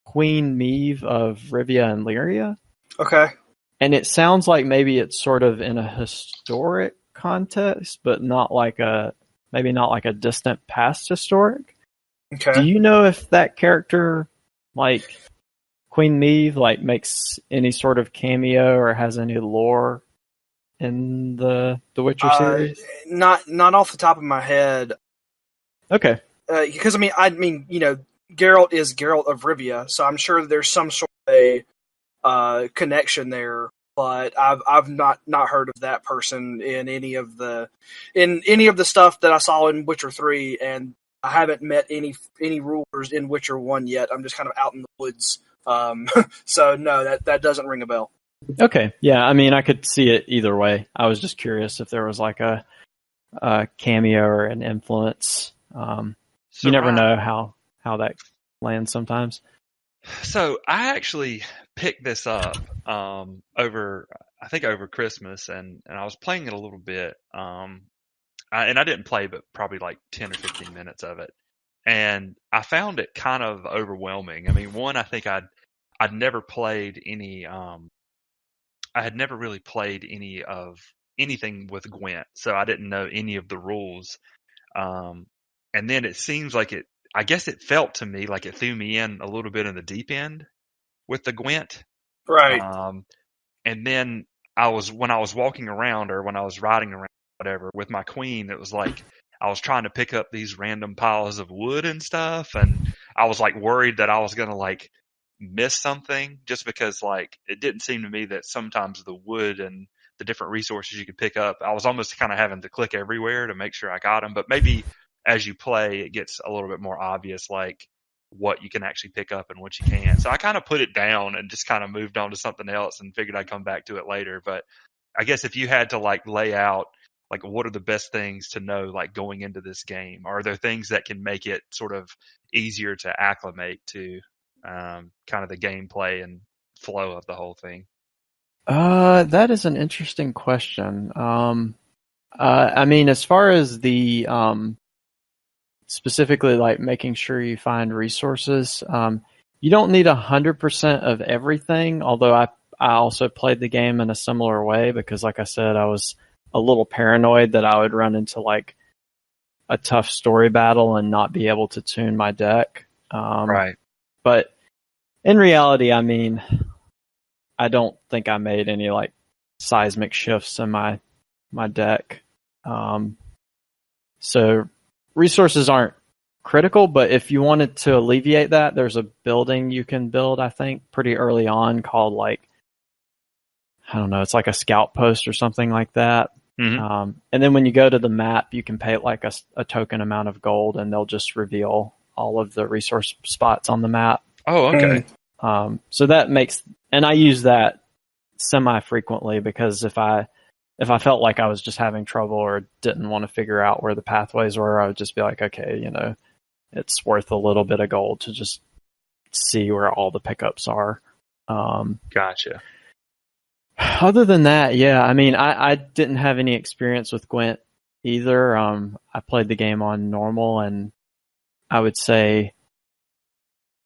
Queen Meve of Rivia and Lyria. Okay. And it sounds like maybe it's sort of in a historic context, but not like a distant past historic. Okay. Do you know if that character, like Queen Meve, like makes any sort of cameo or has any lore in the Witcher series? Not off the top of my head. Okay. Because I mean, you know, Geralt is Geralt of Rivia, so I'm sure there's some sort of a connection there. But I've not heard of that person in any of the stuff that I saw in Witcher 3, and I haven't met any rulers in Witcher 1 yet. I'm just kind of out in the woods. So no, that doesn't ring a bell. Okay. Yeah, I mean, I could see it either way. I was just curious if there was like a cameo or an influence. You never know how that lands sometimes. So I actually picked this up over Christmas, and I was playing it a little bit. And I didn't play, but probably like 10 or 15 minutes of it, and I found it kind of overwhelming. I mean, one, I think I'd never played any. I had never really played anything with Gwent, so I didn't know any of the rules. And then it seems like I guess it felt to me like it threw me in a little bit in the deep end with the Gwent. Right. And then when I was walking around or when I was riding around, whatever, with my queen, it was like I was trying to pick up these random piles of wood and stuff, and I was like worried that I was gonna like miss something just because like it didn't seem to me that sometimes the wood and the different resources you could pick up, I was almost kind of having to click everywhere to make sure I got them. But maybe as you play, it gets a little bit more obvious, like what you can actually pick up and what you can't. So I kind of put it down and just kind of moved on to something else and figured I'd come back to it later. But I guess if you had to like lay out, like, what are the best things to know, like going into this game? Are there things that can make it sort of easier to acclimate to kind of the gameplay and flow of the whole thing? That is an interesting question. I mean, as far as the specifically like making sure you find resources, you don't need 100% of everything. Although I also played the game in a similar way because, like I said, I was a little paranoid that I would run into like a tough story battle and not be able to tune my deck. Right. But in reality, I mean, I don't think I made any like seismic shifts in my deck. So resources aren't critical, but if you wanted to alleviate that, there's a building you can build, I think, pretty early on called like, I don't know, it's like a scout post or something like that. Mm-hmm. And then when you go to the map, you can pay like a token amount of gold and they'll just reveal all of the resource spots on the map. Oh, okay. So that makes, and I use that semi-frequently because if I felt like I was just having trouble or didn't want to figure out where the pathways were, I would just be like, okay, you know, it's worth a little bit of gold to just see where all the pickups are. Gotcha. Other than that, yeah, I mean, I didn't have any experience with Gwent either. I played the game on normal, and I would say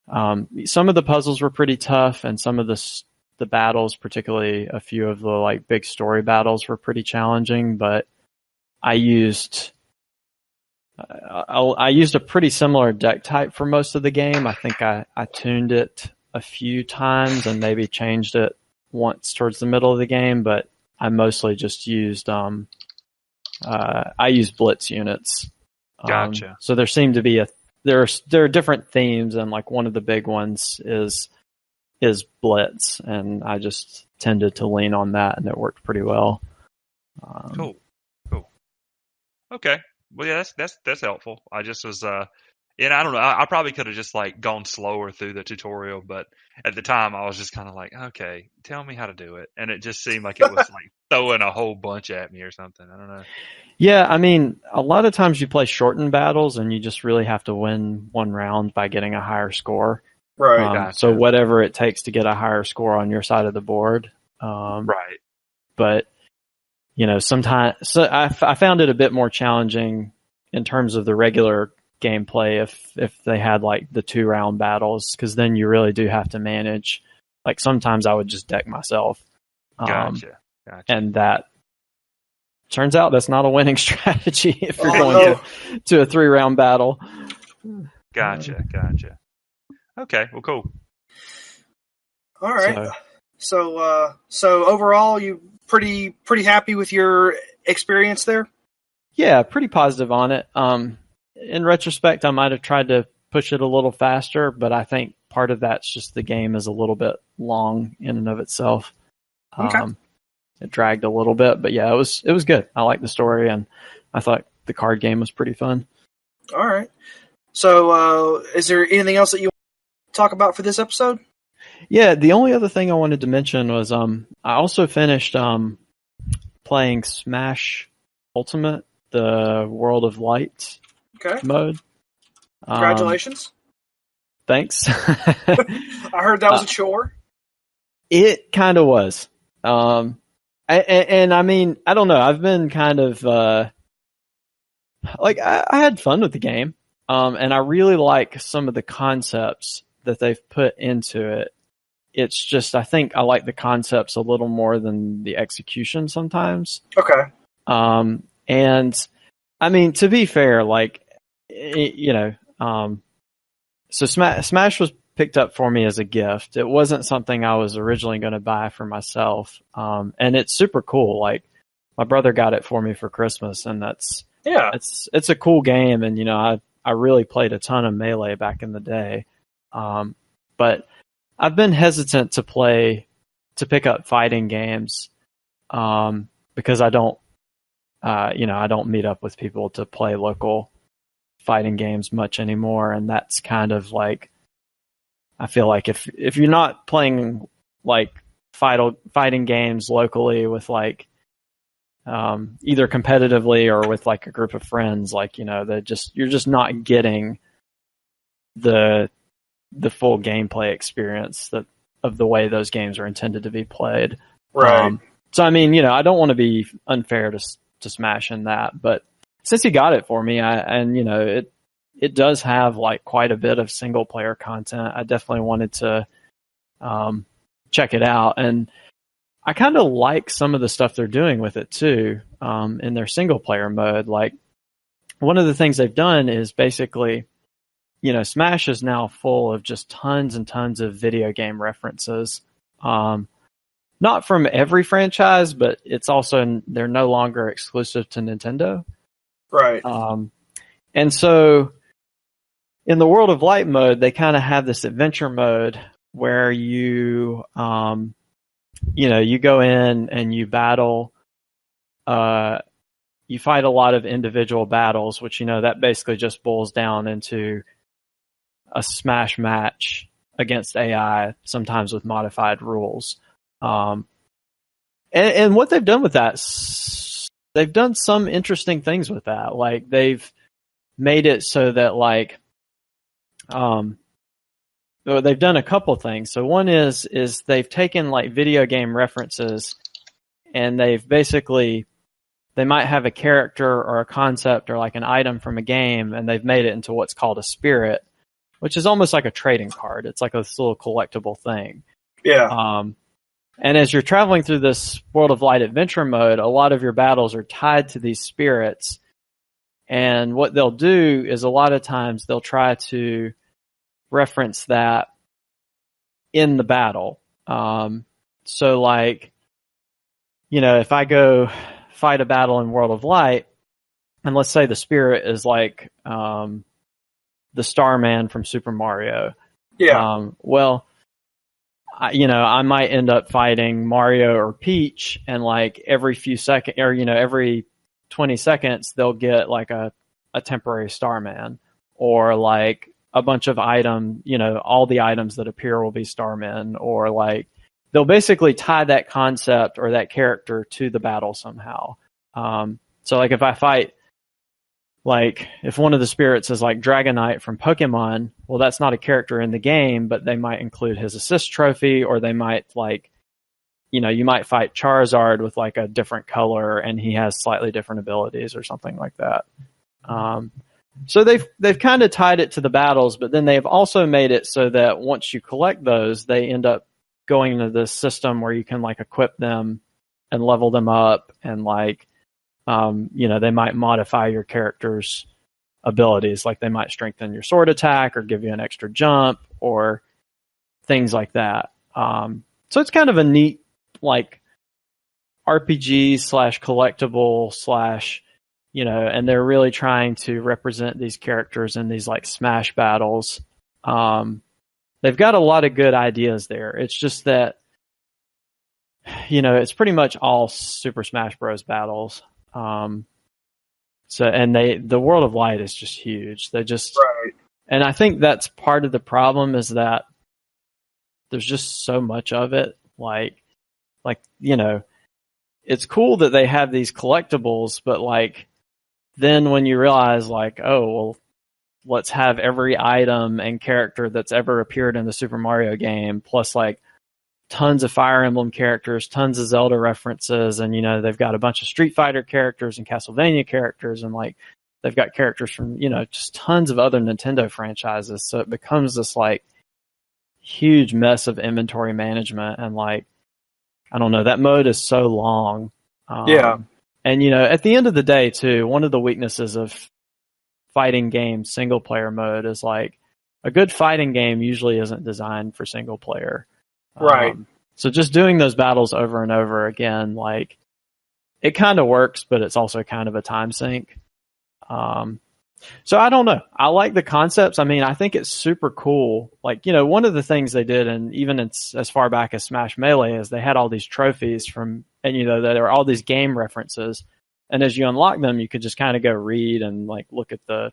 some of the puzzles were pretty tough, and some of the battles, particularly a few of the like big story battles, were pretty challenging. But I used a pretty similar deck type for most of the game. I think I tuned it a few times and maybe changed it once towards the middle of the game, but I mostly just used I used blitz units. Gotcha. So there seemed to be there are different themes, and like one of the big ones is blitz, and I just tended to lean on that, and it worked pretty well. Cool. Okay. Well, yeah, that's helpful. I just was, and I don't know. I probably could have just like gone slower through the tutorial, but at the time I was just kind of like, okay, tell me how to do it, and it just seemed like it was like throwing a whole bunch at me or something. I don't know. Yeah, I mean, a lot of times you play shortened battles, and you just really have to win one round by getting a higher score. Right. Gotcha. So whatever it takes to get a higher score on your side of the board. Right. But you know, sometimes I found it a bit more challenging in terms of the regular gameplay if they had like the 2-round battles, because then you really do have to manage. Like sometimes I would just deck myself. Gotcha. And that turns out that's not a winning strategy if you're going to a 3-round battle. Gotcha. Okay, well, cool. All right. So overall, you pretty happy with your experience there? Yeah, pretty positive on it. In retrospect, I might have tried to push it a little faster, but I think part of that's just the game is a little bit long in and of itself. Okay. It dragged a little bit, but yeah, it was good. I liked the story, and I thought the card game was pretty fun. All right. So, is there anything else that you want to talk about for this episode? Yeah, the only other thing I wanted to mention was I also finished playing Smash Ultimate, the World of Light mode. Congratulations. Thanks. I heard that was a chore. It kind of was. And I mean, I don't know. I've been kind of like I had fun with the game, and I really like some of the concepts that they've put into it. It's just I think I like the concepts a little more than the execution sometimes. Okay. And I mean, to be fair, like you know, so Smash was picked up for me as a gift. It wasn't something I was originally going to buy for myself. And it's super cool. Like my brother got it for me for Christmas, and it's a cool game. And, you know, I really played a ton of Melee back in the day. But I've been hesitant to pick up fighting games, because I don't meet up with people to play local fighting games much anymore. And that's kind of like, I feel like if you're not playing like fighting games locally with like either competitively or with like a group of friends, like, you know, you're just not getting the full gameplay experience of the way those games are intended to be played. Right. So I mean, you know, I don't want to be unfair to Smash in that, but since he got it for me, and you know, it does have like quite a bit of single player content. I definitely wanted to check it out, and I kind of like some of the stuff they're doing with it too, in their single player mode. Like one of the things they've done is basically, Smash is now full of just tons and tons of video game references. Not from every franchise, but it's also, they're no longer exclusive to Nintendo. Right. And so in the World of Light mode, they kind of have this adventure mode where you go in and you battle, you fight a lot of individual battles, which, that basically just boils down into a Smash match against AI, sometimes with modified rules. And what they've done with that, they've done some interesting things with that. Like, they've made it so that, like, they've done a couple things. So one is they've taken, like, video game references, and they might have a character or a concept or like an item from a game, and they've made it into what's called a spirit, which is almost like a trading card. It's like a little collectible thing. Yeah. And as you're traveling through this World of Light adventure mode, a lot of your battles are tied to these spirits. And what they'll do is a lot of times they'll try to reference that in the battle. So like, if I go fight a battle in World of Light, and let's say the spirit is like the Starman from Super Mario. Yeah. I might end up fighting Mario or Peach, and like every few seconds, or every 20 seconds, they'll get like a temporary Starman, or like a bunch of all the items that appear will be Starmen, or like they'll basically tie that concept or that character to the battle somehow. So like if I fight, like if one of the spirits is like Dragonite from Pokemon, well, that's not a character in the game, but they might include his assist trophy, or they might like, you might fight Charizard with like a different color and he has slightly different abilities or something like that. So they've kind of tied it to the battles, but then they've also made it so that once you collect those, they end up going into this system where you can like equip them and level them up, and like, they might modify your character's abilities. Like they might strengthen your sword attack or give you an extra jump or things like that. So it's kind of a neat, like, RPG / collectible / and they're really trying to represent these characters in these like Smash battles. They've got a lot of good ideas there. It's just that, it's pretty much all Super Smash Bros. Battles. The World of Light is just huge. Right. And I think that's part of the problem, is that there's just so much of it. Like, it's cool that they have these collectibles, but like, then when you realize like, oh, well, let's have every item and character that's ever appeared in the Super Mario game, plus like tons of Fire Emblem characters, tons of Zelda references, and they've got a bunch of Street Fighter characters and Castlevania characters, and like they've got characters from just tons of other Nintendo franchises. So it becomes this like huge mess of inventory management, and like, I don't know, that mode is so long. Yeah. And at the end of the day too, one of the weaknesses of fighting games single player mode is like, a good fighting game usually isn't designed for single player. Right. So just doing those battles over and over again, like, it kind of works, but it's also kind of a time sink. So I don't know. I like the concepts. I mean, I think it's super cool. Like, one of the things they did, and even it's as far back as Smash Melee, is they had all these trophies and there were all these game references. And as you unlock them, you could just kind of go read and like look at the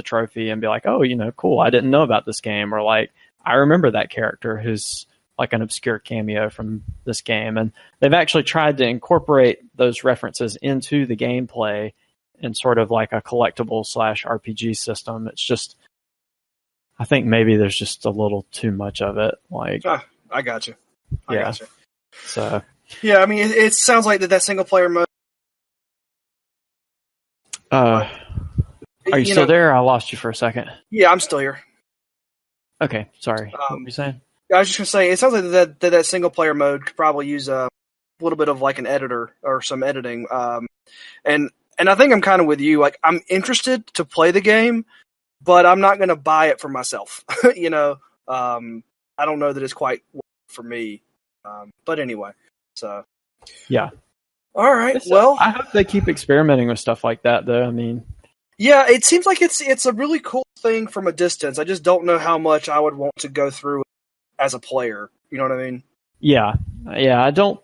trophy and be like, oh, cool, I didn't know about this game. Or like, I remember that character who's like an obscure cameo from this game. And they've actually tried to incorporate those references into the gameplay in sort of like a collectible / RPG system. It's just, I think maybe there's just a little too much of it. Like, I got you. Gotcha. So yeah, I mean, it sounds like that single player mode. Are you still there? I lost you for a second. Yeah, I'm still here. Okay, sorry. What were you saying? I was just gonna say, it sounds like that single player mode could probably use a little bit of like an editor or some editing. And I think I'm kind of with you. Like, I'm interested to play the game, but I'm not going to buy it for myself. You know, I don't know that it's quite for me. But anyway, so yeah. All right. Well, I hope they keep experimenting with stuff like that, though. I mean, yeah, it seems like it's a really cool thing from a distance. I just don't know how much I would want to go through as a player. You know what I mean? yeah. I don't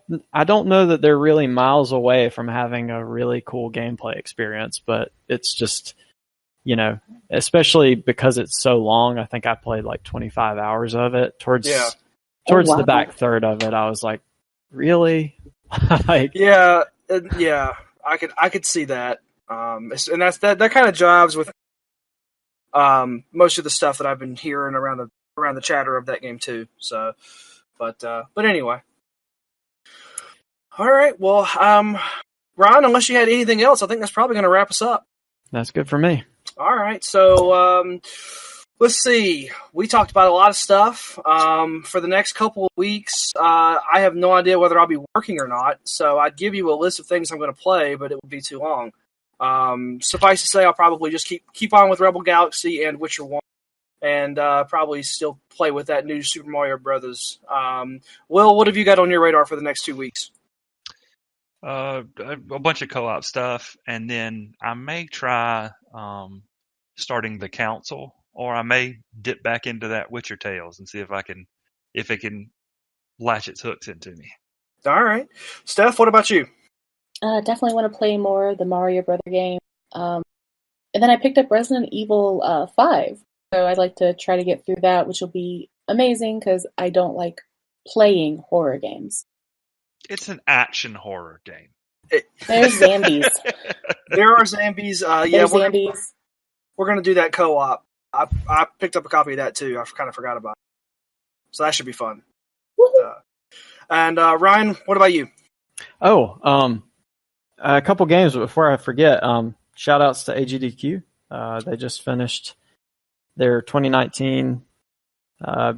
know that they're really miles away from having a really cool gameplay experience, but it's just, you know, especially because it's so long. I think I played like 25 hours of it. Towards the back third of it, I was like, really? Like, yeah, I could see that. And that kind of jives with most of the stuff that I've been hearing around the chatter of that game too. So, but anyway, all right. Well, Ron, unless you had anything else, I think that's probably going to wrap us up. That's good for me. All right. So, let's see. We talked about a lot of stuff. For the next couple of weeks, I have no idea whether I'll be working or not. So I'd give you a list of things I'm going to play, but it would be too long. Suffice to say, I'll probably just keep on with Rebel Galaxy and Witcher 1, and probably still play with that new Super Mario Brothers. Will, what have you got on your radar for the next 2 weeks? A bunch of co-op stuff, and then I may try starting the Council, or I may dip back into that Witcher Tales and see if it can latch its hooks into me. All right, Steph, what about you? Definitely want to play more of the Mario Brother game. And then I picked up Resident Evil 5, so I'd like to try to get through that, which will be amazing because I don't like playing horror games. It's an action horror game. There's zombies. There are zombies. Zombies. We're going to do that co-op. I picked up a copy of that too. I kind of forgot about it. So that should be fun. And Ryan, what about you? Oh, a couple games, but before I forget, shout outs to AGDQ. They just finished their 2019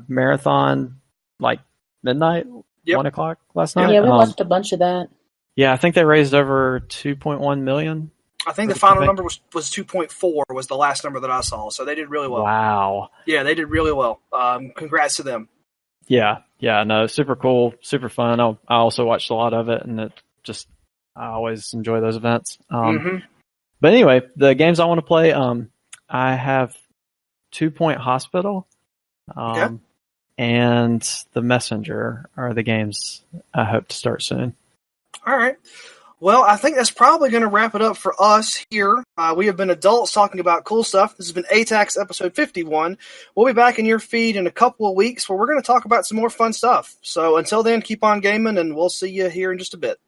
marathon, like midnight, 1 o'clock last night. Yeah, we watched a bunch of that. Yeah, I think they raised over $2.1 million. I think the final number was 2.4 was the last number that I saw, so they did really well. Wow. Yeah, they did really well. Congrats to them. Yeah, no, super cool, super fun. I also watched a lot of it, and I always enjoy those events. But anyway, the games I want to play, I have 2 Point Hospital, and The Messenger are the games I hope to start soon. All right. Well, I think that's probably going to wrap it up for us here. We have been adults talking about cool stuff. This has been ATACS episode 51. We'll be back in your feed in a couple of weeks where we're going to talk about some more fun stuff. So until then, keep on gaming, and we'll see you here in just a bit.